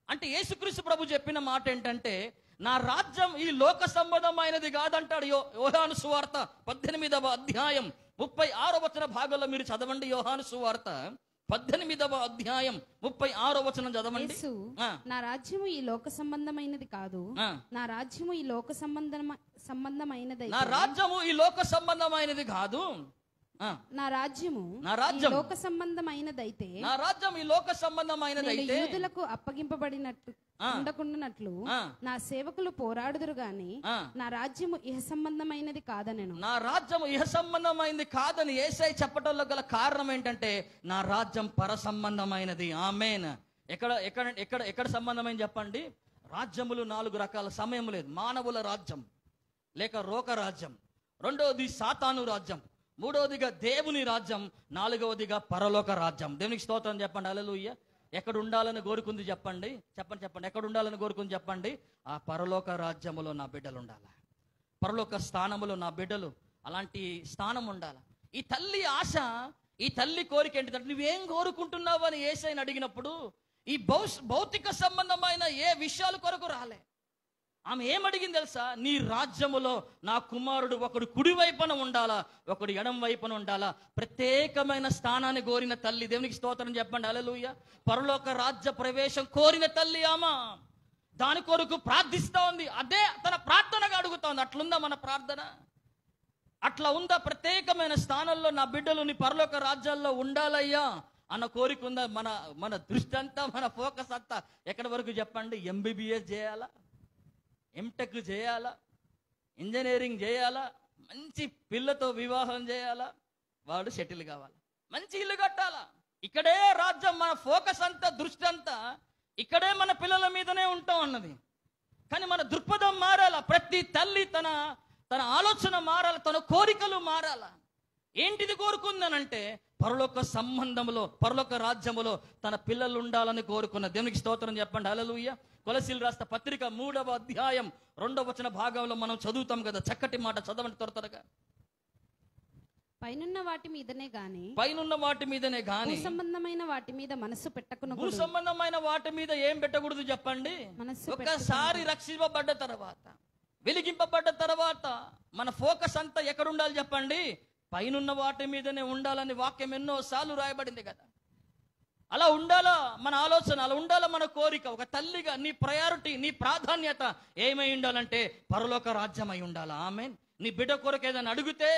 Speaker 1: అంటే యేసుక్రీస్తు ప్రభు చెప్పిన మాట ఏంటంటే, నా రాజ్యం ఈ లోక సంబంధమైనది కాదంటాడు. యోహాను సువార్త 18వ అధ్యాయం 36వ వచన భాగంలో మీరు చదవండి. యోహాను సువార్త 18వ అధ్యాయం 36వ వచనం చదవండి. నా రాజ్యము ఈ లోక సంబంధమైనది కాదు, నా రాజ్యము ఈ లోక సంబంధమైనది.
Speaker 2: నా రాజ్యము ఈ లోక సంబంధమైనది కాదు,
Speaker 1: నా రాజ్యము లోక సంబంధమైనదైతే, నా
Speaker 2: రాజ్యం ఈ లోక సంబంధమైనదైతే
Speaker 1: యూదులకు అప్పగింపబడినట్టు ఉండకుండానట్లు నా సేవకులు పోరాడుదురు గాని నా రాజ్యము ఇహ సంబంధమైనది కాదనెను.
Speaker 2: నా రాజ్యము ఇహ సంబంధమైనది కాదని యేసయ్య చెప్పడంలో గల కారణం ఏంటంటే, నా రాజ్యం పర సంబంధమైనది. ఆమేన్. ఎక్కడ సంబంధమైన చెప్పండి? రాజ్యములు 4 రకాల. సమయం లేదు. మానవుల రాజ్యం, లేక రోక రాజ్యం, రెండవది సాతాను రాజ్యం, మూడవదిగా దేవుని రాజ్యం, నాలుగవదిగా పరలోక రాజ్యం. దేవునికి స్తోత్రం చెప్పండి. హల్లెలూయా. ఎక్కడ ఉండాలని కోరుకుంది చెప్పండి? చెప్పండి. ఎక్కడ ఉండాలని కోరుకుంది చెప్పండి? ఆ పరలోక రాజ్యములో నా బిడ్డలు ఉండాలి, పరలోక స్థానములో నా బిడ్డలు అలాంటి స్థానం ఉండాలి. ఈ తల్లి ఆశ, ఈ తల్లి కోరిక ఏంటిదంటే, నువ్వేం కోరుకుంటున్నావు అని యేసయ్యని అడిగినప్పుడు ఈ భౌతిక సంబంధమైన ఏ విషయాల కొరకు రాలే. ఆమె ఏమడిగింది తెలుసా? నీ రాజ్యములో నా కుమారుడు ఒకడు కుడి వైపున ఉండాలా, ఒకడు ఎడం వైపున ఉండాలా. ప్రత్యేకమైన స్థానాన్ని కోరిన తల్లి. దేవునికి స్తోత్రం చెప్పండి. హల్లెలూయా. పరలోక రాజ్య ప్రవేశం కోరిన తల్లి ఆమె. దాని కొరకు ప్రార్థిస్తా ఉంది. అదే తన ప్రార్థనగా అడుగుతా ఉంది. అట్లుందా మన ప్రార్థన? అట్లా ఉందా? ప్రత్యేకమైన స్థానంలో నా బిడ్డలు నీ పరలోక రాజ్యాల్లో ఉండాలయ్యా అన్న కోరిక ఉందా? మన దృష్టి అంతా, మన ఫోకస్ అంతా ఎక్కడి వరకు చెప్పండి? ఎంబీబీఎస్ చేయాలా, ఎంటెక్ చేయాలా, ఇంజనీరింగ్ చేయాలా, మంచి పిల్లతో వివాహం చేయాలా, వాడు సెటిల్ కావాలా, మంచి ఇల్లు కట్టాలా. ఇక్కడే రాజ్యం. మన ఫోకస్ అంతా, దృష్టి అంతా ఇక్కడే మన పిల్లల మీదనే ఉంటాం అన్నది. కానీ మన దృక్పథం మారాల. ప్రతి తల్లి తన ఆలోచన మారాల, తన కోరికలు మారాల. ఏంటిది కోరుకుందనంటే పరలోక సంబంధంలో, పరలోక రాజ్యములో తన పిల్లలు ఉండాలని కోరుకున్న. దేవునికి స్తోత్రం చెప్పండి. హల్లెలూయా. కొలసీలు రాసిన పత్రిక 3వ అధ్యాయం 2వ వచన భాగంలో మనం చదువుతాం కదా. చక్కటి మాట చదవండి త్వరగా.
Speaker 1: పైనున్న వాటి మీదనే గాని,
Speaker 2: పైనున్న వాటి మీదనే గాని
Speaker 1: సంబంధమైన వాటి మీద మనసు పెట్టకును.
Speaker 2: భూ సంబంధమైన వాటి మీద ఏం పెట్టకూడదు చెప్పండి? ఒక్కసారి రక్షింపబడ్డ తర్వాత, వెలిగింపబడ్డ తర్వాత మన ఫోకస్ అంతా ఎక్కడ ఉండాలి చెప్పండి? పైనున్న వాటి మీదనే ఉండాలని వాక్యం ఎన్నోసార్లు రాయబడింది కదా. అలా ఉండాలా మన ఆలోచన, అలా ఉండాలా మన కోరిక. ఒక తల్లిగా నీ ప్రయారిటీ, నీ ప్రాధాన్యత ఏమై ఉండాలంటే పరలోక రాజ్యమై ఉండాలా. ఆమేన్. నీ బిడ్డ కొరకు ఏదైనా అడిగితే,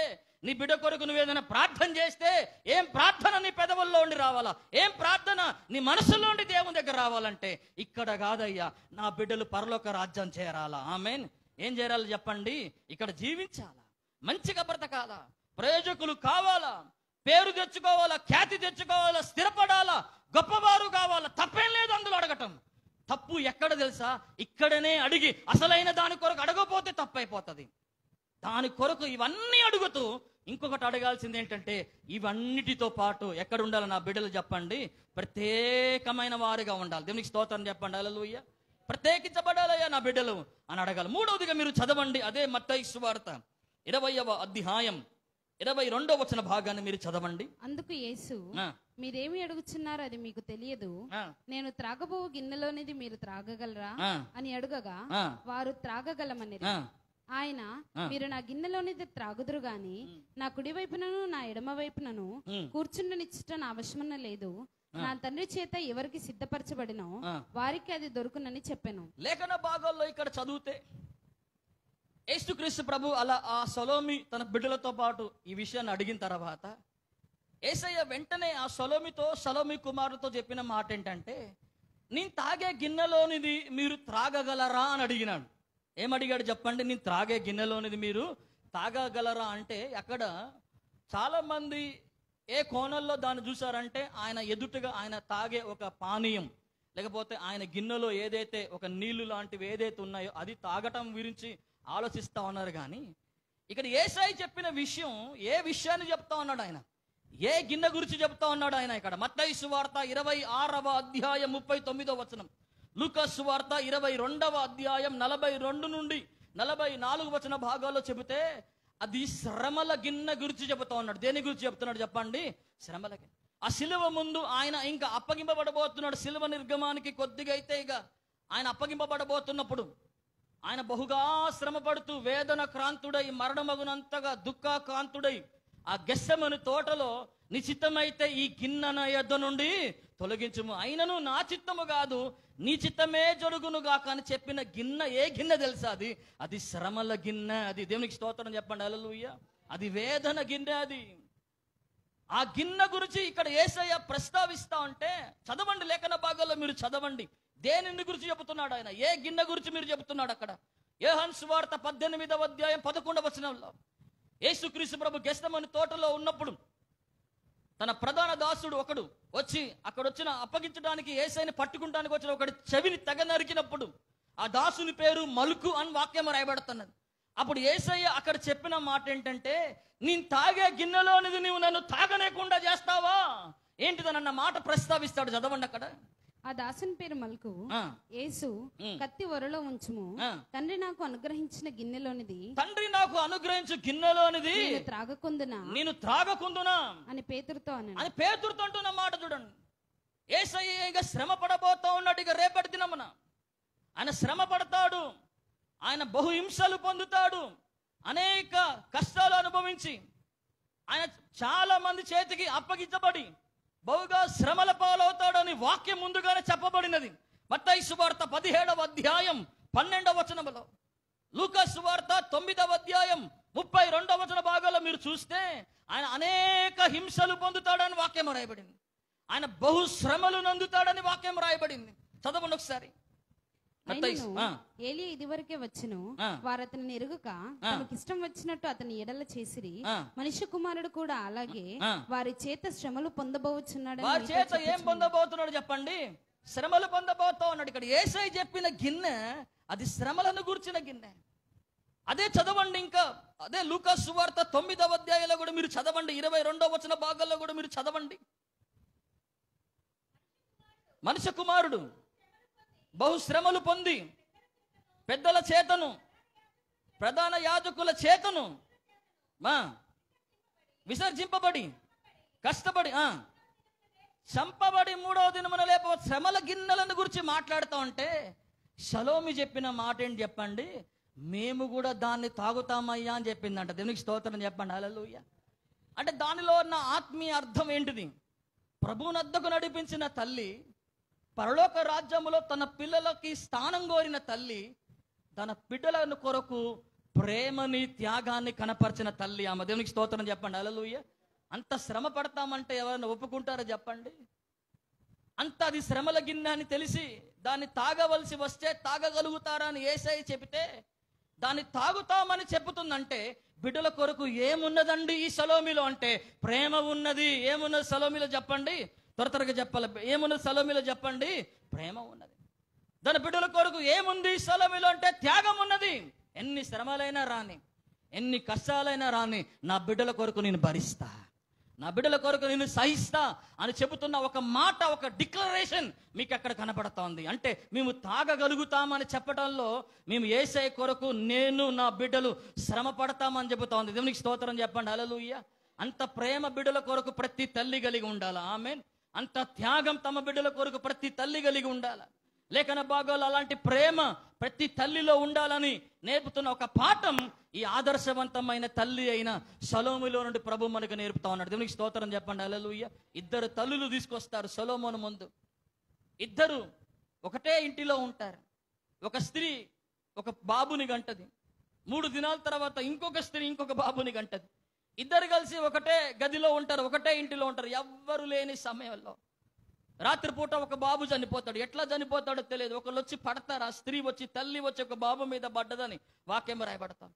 Speaker 2: నీ బిడ్డ కొరకు నువ్వేదైనా ప్రార్థన చేస్తే, ఏం ప్రార్థన నీ పెదవుల్లో ఉండి రావాలా? ఏం ప్రార్థన నీ మనసులో ఉండి దేవుని దగ్గర రావాలంటే ఇక్కడ కాదయ్యా, నా బిడ్డలు పరలోక రాజ్యం చేరాలా. ఆమేన్. ఏం చేరాలి చెప్పండి? ఇక్కడ జీవించాలా, మంచిగా బ్రతకాలా, ప్రయోజకులు కావాలా, పేరు తెచ్చుకోవాలా, ఖ్యాతి తెచ్చుకోవాలా, స్థిరపడాలా, గొప్పవారు కావాలా. తప్పేం లేదు అందులో అడగటం. తప్పు ఎక్కడ తెలుసా? ఇక్కడనే అడిగి అసలైన దాని కొరకు అడగపోతే తప్పైపోతుంది. దాని కొరకు ఇవన్నీ అడుగుతూ ఇంకొకటి అడగాల్సింది ఏంటంటే, ఇవన్నిటితో పాటు ఎక్కడ ఉండాలి నా బిడ్డలు చెప్పండి? ప్రత్యేకమైన వారిగా ఉండాలి. దేవునికి స్తోత్రం చెప్పండి. హల్లెలూయా. ప్రత్యేకించబడాలయ్యా నా బిడ్డలు అని అడగాలి. 3వదిగా మీరు చదవండి. అదే మత్తయి సువార్త 20వ అధ్యాయం 22వ వచన భాగాన్ని మీరు చదవండి.
Speaker 1: అందుకు యేసు, మీరేమి అడుగుచున్నారు అది మీకు తెలియదు. నేను త్రాగబో గిన్నెలోనిది మీరు త్రాగగలరా అని అడుగగా వారు త్రాగగలమనేది. ఆయన, మీరు నా గిన్నెలోనిది త్రాగుదురు గాని నా కుడి వైపునను నా ఎడమ వైపునను కూర్చుండనిచ్చుట నా అవసరం లేదు. నా తండ్రి చేత ఎవరికి సిద్ధపరచబడినో వారికి అది దొరుకునని చెప్పాను.
Speaker 2: లేఖన భాగాల్లో ఇక్కడ చదివితే యేసుక్రీస్తు ప్రభు అలా ఆ సొలోమి తన బిడ్డలతో పాటు ఈ విషయాన్ని అడిగిన తర్వాత యేసయ్య వెంటనే ఆ సొలోమి కుమారుతో చెప్పిన మాట ఏంటంటే, నేను తాగే గిన్నెలోనిది మీరు త్రాగగలరా అని అడిగినాడు. ఏమడిగాడు చెప్పండి? నేను త్రాగే గిన్నెలోనిది మీరు తాగగలరా అంటే, అక్కడ చాలా మంది ఏ కోణంలో దాన్ని చూసారంటే, ఆయన ఎదుటగా ఆయన తాగే ఒక పానీయం, లేకపోతే ఆయన గిన్నెలో ఏదైతే ఒక నీళ్లు లాంటివి ఏదైతే ఉన్నాయో అది తాగటం గురించి ఆలోచిస్తా ఉన్నారు. కానీ ఇక్కడ యేసయ్య చెప్పిన విషయం, ఏ విషయాన్ని చెప్తా ఉన్నాడు ఆయన? ఏ గిన్నె గురించి చెప్తా ఉన్నాడు ఆయన? ఇక్కడ మత్తయి సువార్త 26వ అధ్యాయం 39వ వచనం, లూకా సువార్త 22వ అధ్యాయం 42 నుండి 44 వచన భాగాల్లో చెబితే అది శ్రమల గిన్నె గురించి చెబుతా ఉన్నాడు. దేని గురించి చెప్తున్నాడు చెప్పండి? శ్రమల గిన్నె. ఆ సిలువ ముందు ఆయన ఇంకా అప్పగింపబడబోతున్నాడు. సిలువ నిర్గమానికి కొద్దిగా అయితే ఇక ఆయన అప్పగింపబడబోతున్నప్పుడు ఆయన బహుగా శ్రమ పడుతూ వేదన క్రాంతుడై, మరణమగునంతగా దుఃఖ క్రాంతుడై ఆ గెస్సెమని తోటలో, నీ చిత్తమైతే ఈ గిన్నె నా యొద్ద నుండి తొలగించుము, అయినను నా చిత్తము కాదు నీ చిత్తమే జరుగునుగా అని చెప్పిన గిన్నె ఏ గిన్నె తెలుసా? అది శ్రమల గిన్నె. అది దేవునికి స్తోత్రం చెప్పండి. హల్లెలూయా. అది వేదన గిన్నె. అది ఆ గిన్నె గురించి ఇక్కడ యేసయ్య ప్రస్తావిస్తా ఉంటే చదవండి, లేఖన భాగాల్లో మీరు చదవండి. దేనిని గురించి చెబుతున్నాడు ఆయన? ఏ గిన్నె గురించి మీరు చెబుతున్నాడు అక్కడ? యోహాను సువార్త 18వ అధ్యాయం 11వ వచనంలో యేసుక్రీస్తు ప్రభు గెత్సేమని తోటలో ఉన్నప్పుడు తన ప్రధాన దాసుడు ఒకడు వచ్చి అక్కడ వచ్చిన అప్పగించడానికి యేసయ్యని పట్టుకుంటానికి వచ్చిన ఒకటి చెవిని తెగ నరికినప్పుడు ఆ దాసుని పేరు మలుకు అని వాక్యం రాయబడుతున్నది. అప్పుడు యేసయ్య అక్కడ చెప్పిన మాట ఏంటంటే, నేను తాగే గిన్నెలోనిది నీవు నన్ను తాగనేకుండా చేస్తావా ఏంటిదనన్న మాట ప్రస్తావిస్తాడు. చదవండి అక్కడ.
Speaker 1: ఆ దాసుని పేరు మల్కు. యేసు, కత్తి ఒరలో ఉంచుము, తండ్రి నాకు అనుగ్రహించిన గిన్నెలోనిది,
Speaker 2: తండ్రి నాకు అనుగ్రహించు గిన్నెలోనిది నేను త్రాగకుందునా
Speaker 1: అని పేతురుతో
Speaker 2: అని పేతురుతో అంటున్న మాట చూడండి. యేసయ్య ఇక శ్రమ పడబోతా ఉన్నాడు. ఇక రేపటి దినమున ఆయన శ్రమ పడతాడు. ఆయన బహుహింసలు పొందుతాడు, అనేక కష్టాలు అనుభవించి ఆయన చాలా మంది చేతికి అప్పగించబడి బహుగా శ్రమల పాలవుతాడని వాక్యం ముందుగానే చెప్పబడినది. మత్తయి సువార్త 17వ అధ్యాయం 12వ వచనములో, లూకా సువార్త 9వ అధ్యాయం 32వ వచన భాగాల్లో మీరు చూస్తే ఆయన అనేక హింసలు పొందుతాడని వాక్యం రాయబడింది. ఆయన బహు శ్రమలు నందుతాడని వాక్యం రాయబడింది. చదవండి ఒకసారి.
Speaker 1: ఏలియా ఇదివరకే వచ్చును, వారు అతనిని ఎరుగక తమకు ఇష్టం వచ్చినట్టు అతని ఎడల చేసిరి. మనుష్య కుమారుడు కూడా అలాగే వారి చేత శ్రమలు పొందబోచున్నాడు.
Speaker 2: వారి చేత ఏం పొందబోతున్నాడు చెప్పండి? శ్రమలు పొందబోతా ఉన్నాడు. ఇక్కడ యేసయ్య చెప్పిన గిన్నె అది శ్రమలను గూర్చిన గిన్నె. అదే చదవండి, ఇంకా అదే లూకా సువార్త 9వ అధ్యాయంలో కూడా మీరు చదవండి, 22వ వచన భాగాల్లో కూడా మీరు చదవండి. మనుష్య కుమారుడు బహు శ్రమలు పొంది పెద్దల చేతను ప్రధాన యాజకుల చేతను విసర్జింపబడి కష్టపడి చంపబడి 3వ దినమున లేప శ్రమల గిన్నెలను గురించి మాట్లాడుతూ ఉంటే షలోమి చెప్పిన మాట ఏంటి చెప్పండి? మేము కూడా దాన్ని తాగుతామయ్యా అని చెప్పిందంట. దేవునికి స్తోత్రం చెప్పండి. హల్లెలూయా. అంటే దానిలో ఉన్న ఆత్మీయ అర్థం ఏంటిది? ప్రభువునద్దకు నడిపించిన తల్లి, పరలోక రాజ్యములో తన పిల్లలకి స్థానం కోరిన తల్లి, తన బిడ్డల కొరకు ప్రేమని త్యాగాన్ని కనపరిచిన తల్లి ఆమె. దేవునికి స్తోత్రం చెప్పండి. హల్లెలూయా. అంత శ్రమ పడతామంటే ఎవరైనా ఒప్పుకుంటారో చెప్పండి? అంత అది శ్రమల గిన్నె అని తెలిసి దాన్ని తాగవలసి వస్తే తాగగలుగుతారా అని యేసయ్య చెబితే దాన్ని తాగుతామని చెబుతుందంటే బిడ్డల కొరకు ఏమున్నదండి ఈ సలోమిలో అంటే ప్రేమ ఉన్నది. ఏమున్నది సలోమిలో చెప్పండి? త్వరగా చెప్పాలి. ఏమున్నది సలోమిలో చెప్పండి? ప్రేమ ఉన్నది. దాని బిడ్డల కొరకు ఏముంది సలోమిలో అంటే త్యాగం ఉన్నది. ఎన్ని శ్రమలైనా రాని, ఎన్ని కష్టాలైనా రాని, నా బిడ్డల కొరకు నేను భరిస్తా, నా బిడ్డల కొరకు నేను సహిస్తా అని చెబుతున్న ఒక మాట, ఒక డిక్లరేషన్ మీకు అక్కడ కనపడతా ఉంది. అంటే మేము తాగగలుగుతామని చెప్పడంలో మేము యేసయ్య కొరకు నేను నా బిడ్డలు శ్రమ పడతామని చెబుతా ఉంది. దేవునికి స్తోత్రం చెప్పండి. హల్లెలూయా. అంత ప్రేమ బిడ్డల కొరకు ప్రతి తల్లి కలిగి ఉండాలా? ఆమేన్. అంత త్యాగం తమ బిడ్డల కొరకు ప్రతి తల్లి కలిగి ఉండాలా? లేఖన భాగాలు అలాంటి ప్రేమ ప్రతి తల్లిలో ఉండాలని నేర్పుతున్న ఒక పాఠం ఈ ఆదర్శవంతమైన తల్లి అయిన సొలొమోనులో నుండి ప్రభు మనకు నేర్పుతా ఉన్నాడు. దేవునికి స్తోత్రం చెప్పండి. హల్లెలూయా. 2 తల్లులు తీసుకొస్తారు సొలొమోను ముందు. 2 ఒకటే ఇంటిలో ఉంటారు. ఒక స్త్రీ ఒక బాబుని గంటది. 3 దినాల తర్వాత ఇంకొక స్త్రీ ఇంకొక బాబుని గంటది. 2 కలిసి ఒకటే గదిలో ఉంటారు, ఒకటే ఇంటిలో ఉంటారు. ఎవ్వరు లేని సమయంలో రాత్రిపూట ఒక బాబు చనిపోతాడు. ఎట్లా చనిపోతాడో తెలియదు. ఒకళ్ళు వచ్చి పడతారు. ఆ స్త్రీ వచ్చి, తల్లి వచ్చి ఒక బాబు మీద పడ్డదని వాక్యం రాయబడతాం.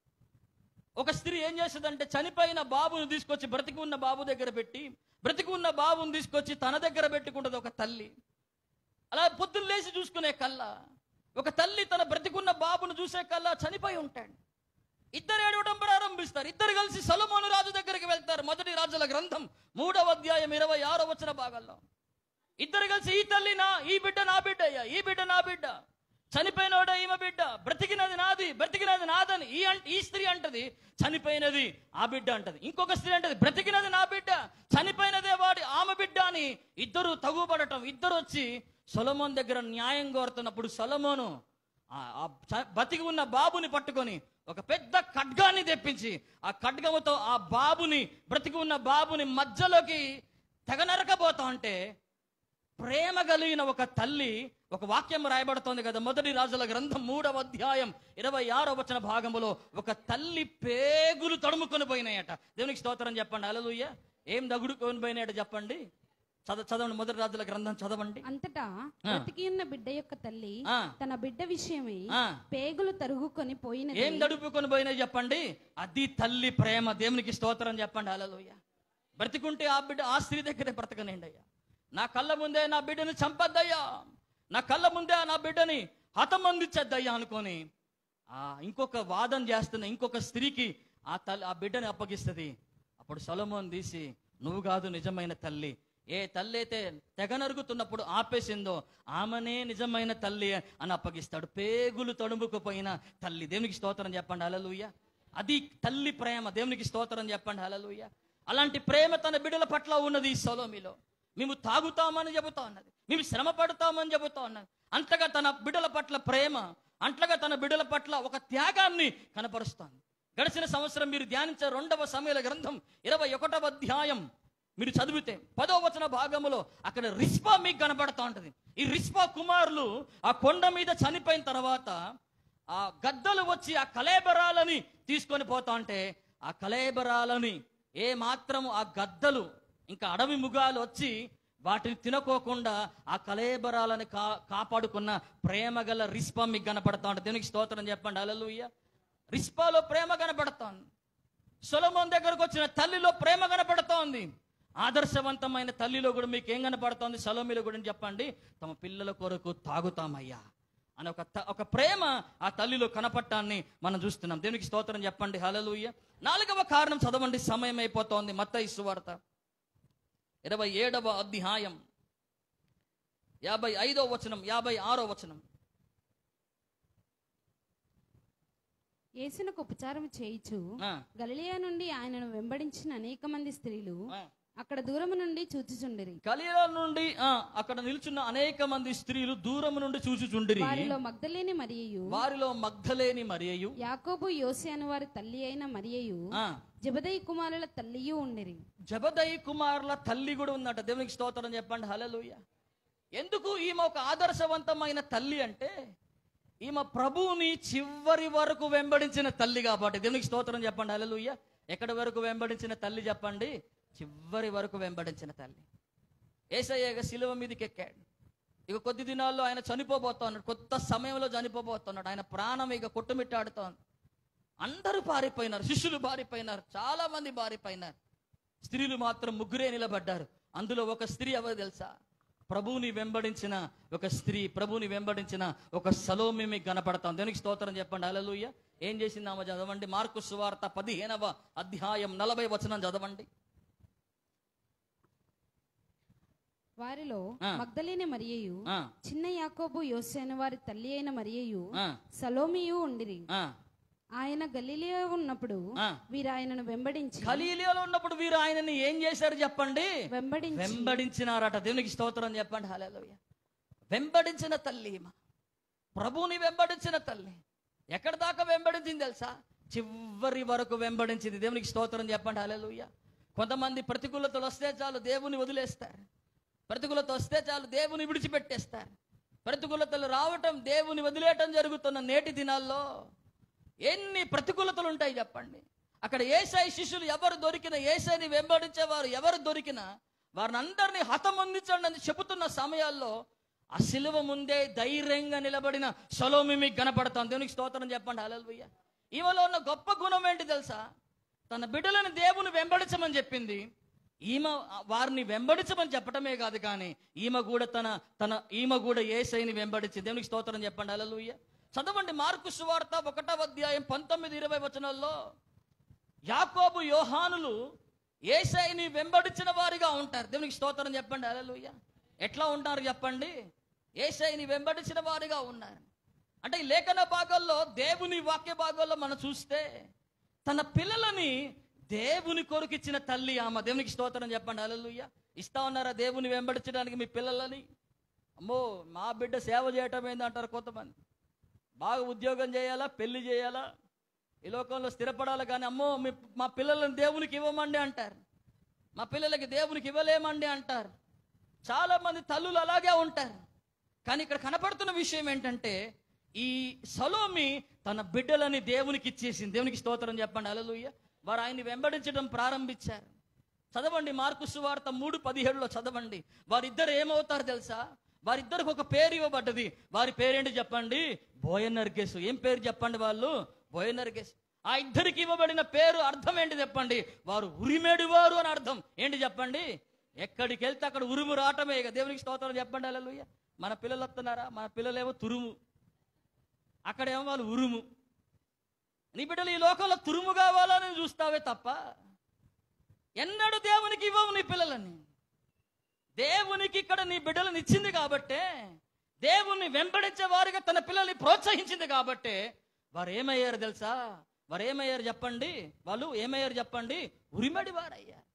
Speaker 2: ఒక స్త్రీ ఏం చేస్తుందంటే చనిపోయిన బాబును తీసుకొచ్చి బ్రతికి ఉన్న బాబు దగ్గర పెట్టి, బ్రతికి ఉన్న బాబును తీసుకొచ్చి తన దగ్గర పెట్టుకుంటుంది ఒక తల్లి. అలా పొద్దున్న లేచి చూసుకునే కల్లా ఒక తల్లి తన బ్రతికున్న బాబును చూసే కల్లా చనిపోయి ఉంటాడు. 2 ఏడవడం ప్రారంభిస్తారు. 2 కలిసి సొలొమోను రాజు దగ్గరికి వెళ్తారు. 1 రాజుల గ్రంథం 3వ అధ్యాయం 26వ వచన భాగాల్లో 2 కలిసి ఈ తల్లి ఈ బిడ్డ నా బిడ్డ అయ్యా, ఈ బిడ్డ నా బిడ్డ, చనిపోయినోడ ఈమె బిడ్డ, బ్రతికినది నాది, బ్రతికినది నాదని ఈ స్త్రీ అంటది, చనిపోయినది ఆ బిడ్డ అంటది. ఇంకొక స్త్రీ అంటది, బ్రతికినది నా బిడ్డ, చనిపోయినదే వాడి ఆమె బిడ్డ అని 2 తగుపడటం. 2 వచ్చి సొలొమోను దగ్గర న్యాయం కోరుతున్నప్పుడు సొలొమోను బతికి ఉన్న బాబుని పట్టుకొని ఒక పెద్ద ఖడ్గాన్ని తెప్పించి ఆ ఖడ్గముతో ఆ బాబుని, బ్రతికి ఉన్న బాబుని మధ్యలోకి తెగ నరకబోతా ఉంటే ప్రేమ కలిగిన ఒక తల్లి, ఒక వాక్యం రాయబడుతోంది కదా 1 రాజుల గ్రంథం 3వ అధ్యాయం 26వ వచన భాగములో ఒక తల్లి పేగులు తడుముకొని పోయినాయట. దేవునికి స్తోత్రం చెప్పండి. హల్లెలూయా. ఏం దగుడుకొని పోయినాయట చెప్పండి? చదవండి 1 రాజుల గ్రంథం చదవండి.
Speaker 1: అంతటా బ్రతికి ఉన్న బిడ్డ యొక్క తల్లి తన బిడ్డ విషయమై పేగులు తరుగుకొని పోయినది.
Speaker 2: ఏం తడుపుకొని పోయినాయి చెప్పండి? అది తల్లి ప్రేమ. దేవునికి స్తోత్రం చెప్పండి. హల్లెలూయా. బ్రతికుంటే ఆ బిడ్డ ఆ స్త్రీ దగ్గరే బ్రతకనండి అయ్యా. నా కళ్ళ ముందే నా బిడ్డని చంపద్దయ్యా, నా కళ్ళ ముందే నా బిడ్డని హతమందించద్దయ్యా అనుకొని ఇంకొక వాదన చేస్తున్న ఇంకొక స్త్రీకి ఆ బిడ్డని అప్పగిస్తుంది. అప్పుడు సొలొమోను తీసి, నువ్వు కాదు నిజమైన తల్లి, ఏ తల్లి అయితే తెగ నరుగుతున్నప్పుడు ఆపేసిందో ఆమెనే నిజమైన తల్లి అని అప్పగిస్తాడు. పేగులు తడుముకుపోయిన తల్లి. దేవునికి స్తోత్రం చెప్పండి. హల్లెలూయా. అది తల్లి ప్రేమ. దేవునికి స్తోత్రం చెప్పండి. హల్లెలూయా. అలాంటి ప్రేమ తన బిడ్డల పట్ల ఉన్నది ఈ సొలొమోనులో. మేము తాగుతామని చెబుతా ఉన్నది, మేము శ్రమ పడతామని చెబుతా ఉన్నది. అంతగా తన బిడ్డల పట్ల ప్రేమ, అంతగా తన బిడ్డల పట్ల ఒక త్యాగాన్ని కనపరుస్తాను. గడిచిన సంవత్సరం మీరు ధ్యానించే 2వ సమూయేలు గ్రంథం 21వ అధ్యాయం మీరు చదివితే 10వ వచన భాగములో అక్కడ రిస్పా మీకు కనబడతా ఉంటది. ఈ రిస్పా కుమారులు ఆ కొండ మీద చనిపోయిన తర్వాత ఆ గద్దలు వచ్చి ఆ కళేబరాలని తీసుకొని పోతా ఉంటే, ఆ కళేబరాలని ఏ మాత్రం ఆ గద్దలు ఇంకా అడవి మృగాలు వచ్చి వాటిని తినకోకుండా ఆ కళేబరాలని కాపాడుకున్న ప్రేమ గల రిస్పా మీకు కనపడతా ఉంటుంది. దేవునికి స్తోత్రం చెప్పండి, హల్లెలూయా. రిస్పాలో ప్రేమ కనపడుతోంది. సొలొమోను దగ్గరకు వచ్చిన తల్లిలో ప్రేమ కనపడుతోంది. ఆదర్శవంతమైన తల్లిలో కూడా మీకు ఏం కనపడుతోంది? సొలొమీలో కూడా చెప్పండి, తమ పిల్లల కొరకు తాగుతామయ్యా అని ఒక ప్రేమ ఆ తల్లిలో కనపడటాన్ని మనం చూస్తున్నాం. దేవునికి స్తోత్రం చెప్పండి, హల్లెలూయా. 4వ కారణం చదవండి, సమయం అయిపోతోంది. మత్తయి సువార్త 27వ అధ్యాయం 55వ వచనం 56వ వచనం.
Speaker 1: యేసునకు ఉపచారం చేయుచు గలిలయ నుండి ఆయనను వెంబడించిన అనేక మంది స్త్రీలు అక్కడ దూరము నుండి చూచుచుండిరి.
Speaker 2: గలిలయ నుండి అక్కడ నిల్చున్న అనేక మంది స్త్రీలు దూరము నుండి చూచుచుండిరి.
Speaker 1: వారిలో మగ్దలేని మరియయు
Speaker 2: యాకోబు
Speaker 1: యోసే అను వారి తల్లి అయిన మరియయు జెబెదయి కుమారుల తల్లియు ఉండిరి.
Speaker 2: జెబెదయి కుమారుల తల్లి కూడా ఉందట. దేవునికి స్తోత్రం చెప్పండి, హల్లెలూయా. ఎందుకు ఈమె ఒక ఆదర్శవంతమైన తల్లి అంటే, ఈమె ప్రభువుని చివరి వరకు వెంబడించిన తల్లి కాబట్టి. దేవునికి స్తోత్రం చెప్పండి, హల్లెలూయా. ఎక్కడి వరకు వెంబడించిన తల్లి చెప్పండి? చివరి వరకు వెంబడించిన తల్లి. యేసయ్య శిలువ మీదకి ఎక్కాడు. ఇక కొద్ది దినాల్లో ఆయన చనిపోబోతున్నాడు, కొత్త సమయంలో చనిపోబోతున్నాడు. ఆయన ప్రాణం ఇక కొట్టుమిట్టాడుతోంది. అందరూ పారిపోయినారు, శిష్యులు పారిపోయినారు, చాలా మంది పారిపోయినారు. స్త్రీలు మాత్రం 3 నిలబడ్డారు. అందులో ఒక స్త్రీ ఎవరు తెలుసా? ప్రభువుని వెంబడించిన ఒక స్త్రీ, ప్రభువుని వెంబడించిన ఒక సలోమి మీకు కనపడతాం. దేవునికి స్తోత్రం చెప్పండి, హల్లెలూయా. ఏం చేసింది ఆమె? చదవండి, మార్కు సువార్త 15వ అధ్యాయం 40వ వచనం చదవండి.
Speaker 1: వారిలో మగ్దలేని మరియయు చిన్న యాకోబు యోసే అను వారి తల్లి అయిన మరియయు సలోమియు ఉండిరి. ఆయన గలిలయలో ఉన్నప్పుడు వీరు ఆయనను వెంబడించి,
Speaker 2: గలిలయలో ఉన్నప్పుడు వీరు ఆయనని ఏం చేశారు చెప్పండి? వెంబడించినారట. దేవునికి స్తోత్రం చెప్పండి, హల్లెలూయా. వెంబడించిన తల్లి, ప్రభువుని వెంబడించిన తల్లి. ఎక్కడ దాకా వెంబడించింది తెలుసా? చివరి వరకు వెంబడించింది. దేవునికి స్తోత్రం చెప్పండి, హల్లెలూయా. కొంతమంది ప్రతికూలతలు వస్తే చాలు దేవుని వదిలేస్తారు, ప్రతికూలత వస్తే చాలు దేవుని విడిచిపెట్టేస్తారు. ప్రతికూలతలు రావటం, దేవుని వదిలేయటం జరుగుతున్న నేటి దినాల్లో ఎన్ని ప్రతికూలతలు ఉంటాయి చెప్పండి. అక్కడ యేసయ్య శిష్యులు ఎవరు దొరికినా, యేసయ్యని వెంబడించేవారు ఎవరు దొరికినా వారిని అందరినీ హతమొందించండి అని చెబుతున్న సమయాల్లో ఆ శిలువ ముందే ధైర్యంగా నిలబడిన సలోమి మీకు కనపడతాం. దేవునికి స్తోత్రం చెప్పండి, హల్లెలూయా. ఈమెలో ఉన్న గొప్ప గుణం ఏంటి తెలుసా? తన బిడ్డలను దేవుని వెంబడించమని చెప్పింది. ఈమె వారిని వెంబడించమని చెప్పటమే కాదు, కానీ ఈమె కూడా యేసయ్యని వెంబడించి. దేవునికి స్తోత్రం చెప్పండి, హల్లెలూయా. చదవండి, మార్కు సువార్త 1వ అధ్యాయం 19-20 వచనాల్లో యాకోబు యోహానులు యేసయ్యని వెంబడించిన వారిగా ఉంటారు. దేవునికి స్తోత్రం చెప్పండి, హల్లెలూయా. ఎట్లా ఉంటారు చెప్పండి? యేసయ్యని వెంబడించిన వారిగా ఉన్నారు. అంటే ఈ లేఖన భాగాల్లో, దేవుని వాక్య భాగాల్లో మనం చూస్తే తన పిల్లలని దేవుని కొరకు ఇచ్చిన తల్లి ఆమె. దేవునికి స్తోత్రం చెప్పండి, హల్లెలూయా. ఇస్తా ఉన్నారా దేవుని వెంబడించడానికి మీ పిల్లలని? అమ్మో, మా బిడ్డ సేవ చేయటం ఏందంటారు కొంతమంది. బాగా ఉద్యోగం చేయాలా, పెళ్లి చేయాలా, ఈ లోకంలో స్థిరపడాలి, కానీ అమ్మో మా పిల్లలను దేవునికి ఇవ్వమండి అంటారు, మా పిల్లలకి దేవునికి ఇవ్వలేమండి అంటారు. చాలా మంది తల్లులు అలాగే ఉంటారు. కానీ ఇక్కడ కనపడుతున్న విషయం ఏంటంటే, ఈ సలోమి తన బిడ్డలని దేవునికి ఇచ్చేసింది. దేవునికి స్తోత్రం చెప్పండి, హల్లెలూయా. వారు ఆయన్ని వెంబడించడం ప్రారంభించారు. చదవండి, మార్కు సువార్త 3:17లో చదవండి. వారిద్దరు ఏమవుతారు తెలుసా? వారిద్దరికి ఒక పేరు ఇవ్వబడ్డది. వారి పేరేంటి చెప్పండి? బోయనర్గెస్. ఏం పేరు చెప్పండి? వాళ్ళు బోయనర్గెస్. ఆ ఇద్దరికి ఇవ్వబడిన పేరు అర్థం ఏంటి చెప్పండి? వారు ఉరిమేడివారు అని అర్థం. ఏంటి చెప్పండి? ఎక్కడికి వెళ్తే అక్కడ ఉరుము రావటమే. ఇక దేవునికి స్తోత్రం చెప్పండి, హల్లెలూయా. మన పిల్లలు వస్తున్నారా? మన పిల్లలేమో తురుము, అక్కడేమో వాళ్ళు ఉరుము. నీ బిడ్డలు ఈ లోకంలో తురుము కావాలని చూస్తావే తప్ప ఎన్నడూ దేవునికి ఇవ్వవు నీ పిల్లలని. దేవునికి ఇక్కడ నీ బిడ్డలను ఇచ్చింది కాబట్టే, దేవుణ్ణి వెంబడించే వారిగా తన పిల్లల్ని ప్రోత్సహించింది కాబట్టే వారు ఏమయ్యారు తెలుసా? వారు ఏమయ్యారు చెప్పండి? వాళ్ళు ఏమయ్యారు చెప్పండి? ఉరిమడి వారయ్యారు.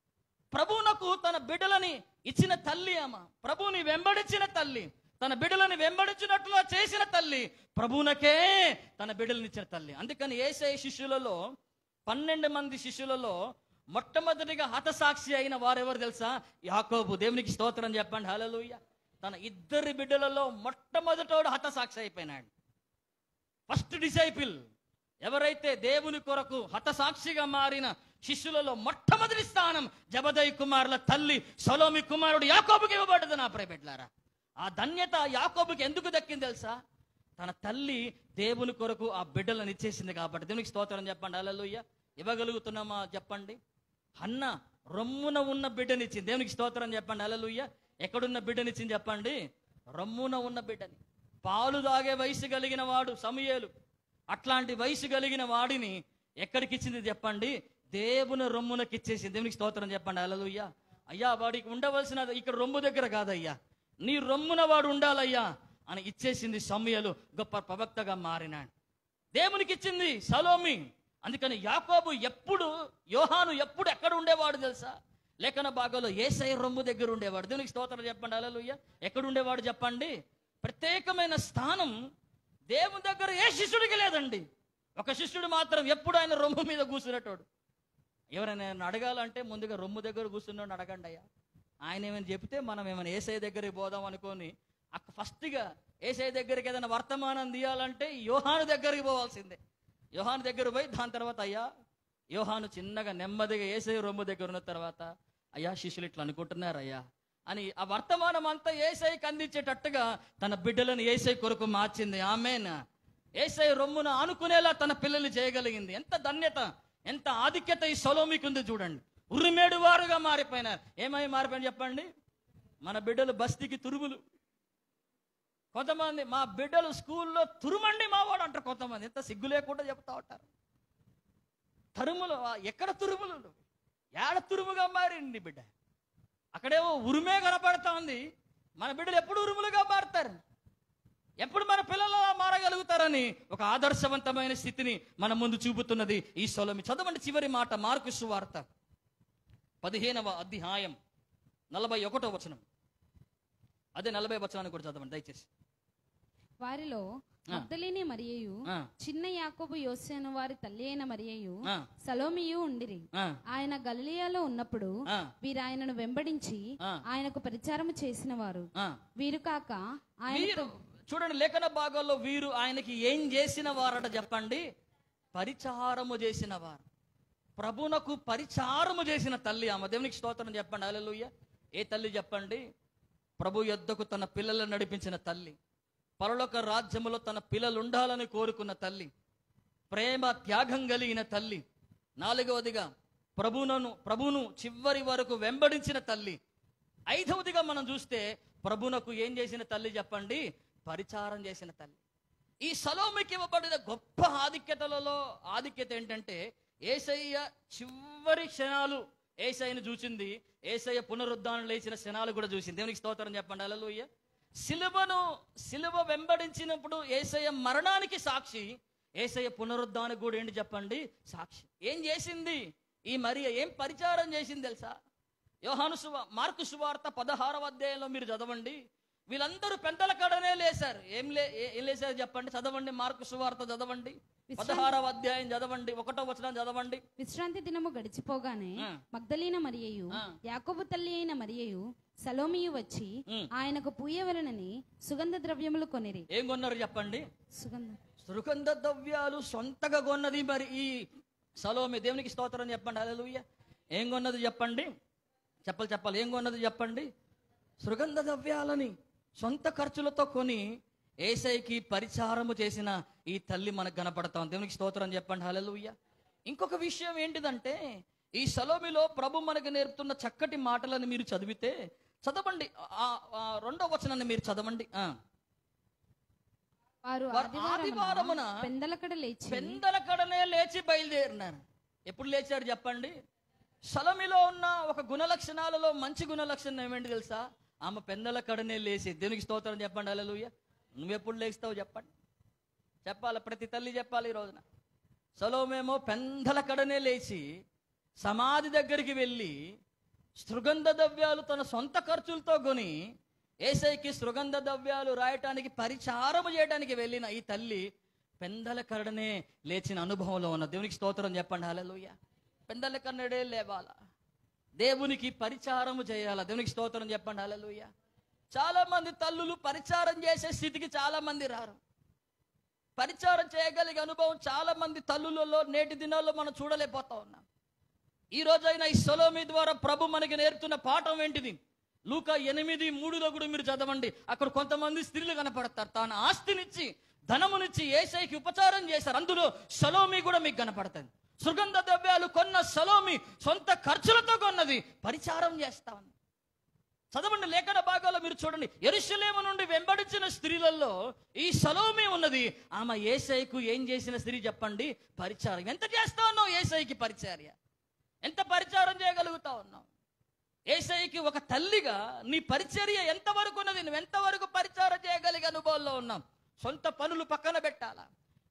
Speaker 2: ప్రభువునకు తన బిడ్డలని ఇచ్చిన తల్లి ఆమె. ప్రభువుని వెంబడించిన తల్లి, తన బిడ్డలని వెంబడించినట్లుగా చేసిన తల్లి, ప్రభువునకే తన బిడ్డలను ఇచ్చిన తల్లి. అందుకని యేసయ్య శిష్యులలో 12 మంది శిష్యులలో మొట్టమొదటిగా హతసాక్షి అయిన వారెవరు తెలుసా? యాకోబు. దేవునికి స్తోత్రం చెప్పండి, హల్లెలూయా. తన 2 బిడ్డలలో మొట్టమొదటోడు హతసాక్షి అయిపోయినాడు. First disciple. ఎవరైతే దేవుని కొరకు హతసాక్షిగా మారిన శిష్యులలో మొట్టమొదటి స్థానం జబదయి కుమారుల తల్లి సలోమి కుమారుడు యాకోబుకి ఇవ్వబడ్డది. నా ప్రియ బిడ్డలారా, ఆ ధన్యత యాకోబుకి ఎందుకు దక్కింది తెలుసా? తన తల్లి దేవుని కొరకు ఆ బిడ్డలను ఇచ్చేసింది కాబట్టి. దేవునికి స్తోత్రం చెప్పండి, హల్లెలూయా. ఇవ్వగలుగుతున్నామా చెప్పండి? హన్న రొమ్మున ఉన్న బిడ్డనిచ్చింది. దేవునికి స్తోత్రం చెప్పండి, హల్లెలూయా. ఎక్కడున్న బిడ్డనిచ్చింది చెప్పండి? రొమ్మున ఉన్న బిడ్డని. పాలు తాగే వయసు కలిగిన వాడు సమూయేలు. అట్లాంటి వయసు కలిగిన వాడిని ఎక్కడికి ఇచ్చింది చెప్పండి? దేవుని రొమ్మునకి ఇచ్చేసింది. దేవునికి స్తోత్రం చెప్పండి, హల్లెలూయా. అయ్యా, వాడికి ఉండవలసిన ఇక్కడ రొమ్ము దగ్గర కాదయ్యా, నీ రొమ్మున వాడు ఉండాలయ్యా అని ఇచ్చేసింది. సమూయేలు గొప్ప ప్రవక్తగా మారినాడు. దేవునికి ఇచ్చింది సలోమి. అందుకని యాకోబు ఎప్పుడు, యోహాను ఎప్పుడు ఎక్కడ ఉండేవాడు తెలుసా? లేఖన భాగంలో యేసయ్య రొమ్ము దగ్గర ఉండేవాడు. దేవునికి స్తోత్రం చెప్పండి, హల్లెలూయా. ఎక్కడ ఉండేవాడు చెప్పండి? ప్రత్యేకమైన స్థానం దేవుని దగ్గర ఏ శిష్యుడికి లేదండి. ఒక శిష్యుడు మాత్రం ఎప్పుడు ఆయన రొమ్ము మీద కూర్చునేటోడు. ఎవరైనా అడగాలంటే ముందుగా రొమ్ము దగ్గర కూర్చున్నాడు అడగండి అయ్యా. ఆయన ఏమైనా చెప్తే మనం ఏమైనా యేసయ్య దగ్గరికి పోదాం అనుకొని ఫస్ట్గా యేసయ్య దగ్గరికి ఏదైనా వర్తమానం తీయాలంటే యోహాను దగ్గరికి పోవాల్సిందే. యోహాను దగ్గర పోయి దాని తర్వాత అయ్యా, యోహాను చిన్నగా నెమ్మదిగా యేసయ్య రొమ్ము దగ్గర ఉన్న తర్వాత, అయ్యా శిష్యులు ఇట్లా అనుకుంటున్నారయ్యా అని ఆ వర్తమానం అంతా యేసయ్యకి అందించేటట్టుగా తన బిడ్డలను యేసయ్య కొరకు మార్చింది. ఆమేన్. యేసయ్య రొమ్మున ఆనుకునేలా తన పిల్లల్ని చేయగలిగింది. ఎంత ధన్యత, ఎంత ఆధిక్యత ఈ సలోమికి ఉంది చూడండి. ఉరిమేడు వారుగా మారిపోయినారు. ఏమై మారిపోయిన చెప్పండి? మన బిడ్డలు బస్తీకి తురుములు. కొంతమంది మా బిడ్డలు స్కూల్లో తురుమండి మావాడు అంటారు. కొంతమంది ఎంత సిగ్గు లేకుండా చెప్తా ఉంటారు. తరుములు ఎక్కడ తురుములు? ఏడ తురుముగా మారింది బిడ్డ. అక్కడేమో ఉరుమే కనపడతా ఉంది. మన బిడ్డలు ఎప్పుడు ఉరుములుగా మారుతారు? ఎప్పుడు మన పిల్లలు మారగలుగుతారని ఒక ఆదర్శవంతమైన స్థితిని మన ముందు చూపుతున్నది ఈ సలోమి. చదవండి చివరి మాట, మార్కు సువార్త 15వ అధ్యాయం 41వ వచనం. అదే 40వ వచనాన్ని కూడా చదవండి దయచేసి.
Speaker 1: వారిలో మగ్దలేని మరియయు, చిన్న యాకోబు, యోసేను వారి తల్లి అయిన మరియయు, సలోమియు ఉండిరి. ఆయన గలిలయలో ఉన్నప్పుడు వీరు ఆయనను వెంబడించి ఆయనకు పరిచారము చేసిన వారు. వీరు కాక ఆయన
Speaker 2: చూడండి, లేఖన భాగాల్లో వీరు ఆయనకి ఏం చేసిన వారట చెప్పండి? పరిచారము చేసిన వారు. ప్రభునకు పరిచారము చేసిన తల్లి ఆమె. దేవునికి స్తోత్రం చెప్పండి, హల్లెలూయా. ఏ తల్లి చెప్పండి? ప్రభు యొద్దకు తన పిల్లలను నడిపించిన తల్లి, పరలోక రాజ్యములో తన పిల్లలు ఉండాలని కోరుకున్న తల్లి, ప్రేమ త్యాగం కలిగిన తల్లి. 4వదిగా ప్రభువును చివరి వరకు వెంబడించిన తల్లి. 5వదిగా మనం చూస్తే ప్రభునకు ఏం చేసిన తల్లి చెప్పండి? పరిచారం చేసిన తల్లి. ఈ సలోమికి ఇవ్వబడిన గొప్ప ఆధిక్యత ఏంటంటే యేసయ్య చివరి క్షణాలు యేసయ్యను చూసింది. యేసయ్య పునరుద్ధానం లేచిన క్షణాలు కూడా చూసింది. దేవునికి స్తోత్రం చెప్పండి, హల్లెలూయా. సిలువ వెంబడించినప్పుడు యేసయ్య మరణానికి సాక్షి, యేసయ్య పునరుద్ధానికి కూడా ఏంటి చెప్పండి? సాక్షి. ఏం చేసింది ఈ మరియ? ఏం పరిచారం చేసింది తెలుసా? మార్కు సువార్త 16వ అధ్యాయంలో మీరు చదవండి. వీళ్ళందరూ పెద్దల కడనే లేశారు. ఏం లేశారు చెప్పండి? చదవండి, మార్కు సువార్త చదవండి, 16వ అధ్యాయం చదవండి, 1వ వచనం చదవండి.
Speaker 1: విశ్రాంతి దినము గడిచిపోగానే మగ్దలేన మరియయు, యాకోబు తల్లి అయిన మరియయు, సలోమియు వచ్చి ఆయనకు పూయవలనని సుగంధ ద్రవ్యములు కొనిరి.
Speaker 2: ఏం కొన్నారు చెప్పండి? సుగంధ ద్రవ్యాలు సొంతగా కొన్నది మరి ఈ సలోమి. దేవునికి స్తోత్రం చెప్పండి, హల్లెలూయా. ఏం కొన్నది చెప్పండి? చెప్పాలి. ఏం కొన్నది చెప్పండి? సుగంధ ద్రవ్యాలని సొంత ఖర్చులతో కొని యేసయ్యకి పరిచారము చేసిన ఈ తల్లి మనకు కనపడతాం. దేవునికి స్తోత్రం చెప్పండి, హల్లెలూయా. ఇంకొక విషయం ఏంటిదంటే ఈ సలోమిలో ప్రభు మనకు నేర్పుతున్న చక్కటి మాటలను మీరు చదివితే చదవండి. 2వ వచనాన్ని మీరు చదవండి. ఆదివారమున పెందలకడనే లేచి బయలుదేరినారు. ఎప్పుడు లేచారు చెప్పండి? సలోమిలో ఉన్న ఒక గుణలక్షణాలలో మంచి గుణలక్షణం ఏమేంటి తెలుసా? ఆమె పెందల కడనే లేచి. దేవునికి స్తోత్రం చెప్పండి, హల్లెలూయా. నువ్వెప్పుడు లేస్తావు చెప్పండి? చెప్పాలి, ప్రతి తల్లి చెప్పాలి ఈ రోజున. సలోమేమో పెందల కడనే లేచి సమాధి దగ్గరికి వెళ్ళి సుగంధ ద్రవ్యాలు తన సొంత ఖర్చులతో కొని యేసయ్యకి సుగంధ ద్రవ్యాలు రాయటానికి పరిచారము చేయడానికి వెళ్ళిన ఈ తల్లి పెందల కరడనే లేచిన అనుభవంలో ఉన్న దేవునికి స్తోత్రం చెప్పండి. హల్లెలూయా. పెందల కన్నడే లేవాలా, దేవునికి పరిచారము చేయాలా. దేవునికి స్తోత్రం చెప్పండి. హల్లెలూయా. చాలా మంది తల్లులు పరిచారం చేసే స్థితికి చాలా మంది రారు. పరిచారం చేయగలిగే అనుభవం చాలా మంది తల్లులలో నేటి దినాల్లో మనం చూడలేకపోతా ఉన్నాం. ఈ రోజైనా ఈ సొలొమీ ద్వారా ప్రభు మనకి నేర్పుతున్న పాఠం ఏంటిది? లూకా 8:3 కూడా మీరు చదవండి. అక్కడ కొంతమంది స్త్రీలు కనపడతారు, తాను ఆస్తినిచ్చి ధనమునిచ్చి యేసయ్యకి ఉపచారం చేశారు. అందులో సొలొమీ కూడా మీకు కనపడుతుంది. సుగంధ ద్రవ్యాలు కొన్న సొలొమీ సొంత ఖర్చులతో కొన్నది, పరిచారం చేస్తా ఉంది. చదవండి లేఖన భాగాల్లో మీరు చూడండి. యెరూషలేము నుండి వెంబడించిన స్త్రీలలో ఈ సొలొమీ ఉన్నది. ఆమె యేసయ్యకు ఏం చేసిన స్త్రీ చెప్పండి? పరిచారం. ఎంత చేస్తా ఉన్నావు యేసయ్యకి పరిచర్య? ఎంత పరిచారం చేయగలుగుతా ఉన్నావు? యేసయ్యకి ఒక తల్లిగా నీ పరిచర్య ఎంతవరకు ఉన్నది? నువ్వు ఎంతవరకు పరిచారం చేయగలిగే అనుభవంలో ఉన్నాం? సొంత పనులు పక్కన పెట్టాలా,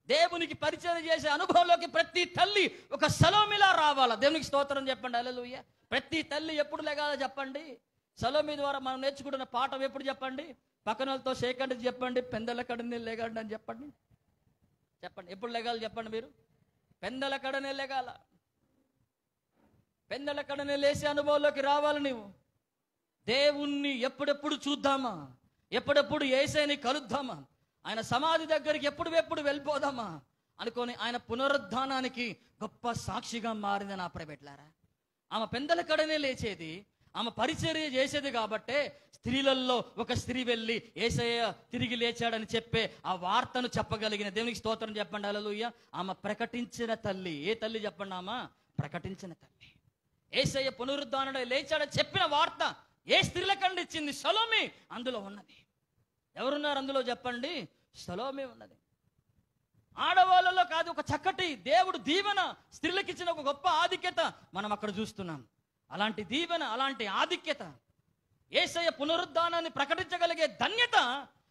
Speaker 2: దేవునికి పరిచయం చేసే అనుభవంలోకి ప్రతి తల్లి ఒక సొలొమీలా రావాలా. దేవునికి స్తోత్రం చెప్పండి. హల్లెలూయా. ప్రతి తల్లి ఎప్పుడు లెగాలో చెప్పండి? సొలొమీ ద్వారా మనం నేర్చుకుంటున్న పాఠం ఎప్పుడు చెప్పండి? పక్కనలతో సేకండి చెప్పండి, పెందల కడనే లేగండి అని చెప్పండి. చెప్పండి ఎప్పుడు లెగాలి చెప్పండి మీరు? పెందల కడనే లెగాల. పెందల కడనే లేసే అనుభవంలోకి రావాలి. నీవు దేవుణ్ణి ఎప్పుడెప్పుడు చూద్దామా, ఎప్పుడెప్పుడు యేసయ్యని కలుద్దామా, ఆయన సమాధి దగ్గరికి ఎప్పుడు వెళ్ళిపోదామా అనుకొని ఆయన పునరుద్ధానానికి గొప్ప సాక్షిగా మారింది. నా ప్రైవేట్లారా, ఆమె పెందల కడనే లేచేది, ఆమె పరిచర్య చేసేది. కాబట్టే స్త్రీలలో ఒక స్త్రీ వెళ్ళి యేసయ్య తిరిగి లేచాడని చెప్పే ఆ వార్తను చెప్పగలిగిన. దేవునికి స్తోత్రం చెప్పండి. హల్లెలూయా. ఆమె ప్రకటించిన తల్లి. ఏ తల్లి చెప్పండి? ఆమె ప్రకటించిన తల్లి. యేసయ్య పునరుద్ధానుడై లేచాడని చెప్పిన వార్త ఏ స్త్రీలకండి ఇచ్చింది? సొలొమీ అందులో ఉన్నది. ఎవరున్నారు అందులో చెప్పండి? సొలొమీ ఉన్నది. ఆడవాళ్ళలో కాదు, ఒక చక్కటి దేవుడు దీవెన స్త్రీలకు ఇచ్చిన ఒక గొప్ప ఆధిక్యత మనం అక్కడ చూస్తున్నాం. అలాంటి దీవెన, అలాంటి ఆధిక్యత, యేసయ్య పునరుద్ధానాన్ని ప్రకటించగలిగే ధన్యత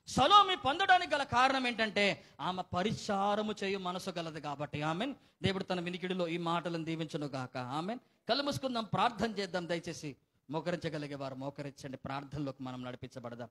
Speaker 2: సొలొమీ పొందడానికి గల కారణం ఏంటంటే ఆమె పరిచారము చేయు మనసు గలదు కాబట్టి. ఆమెన్. దేవుడు తన వినికిడిలో ఈ మాటలను దీవించును గాక. ఆమెన్. కళ్ళు మూసుకుందాం, ప్రార్థన చేద్దాం. దయచేసి మోకరించగలిగే వారు మోకరించండి. ప్రార్థనలోకి మనం నడిపించబడదాం.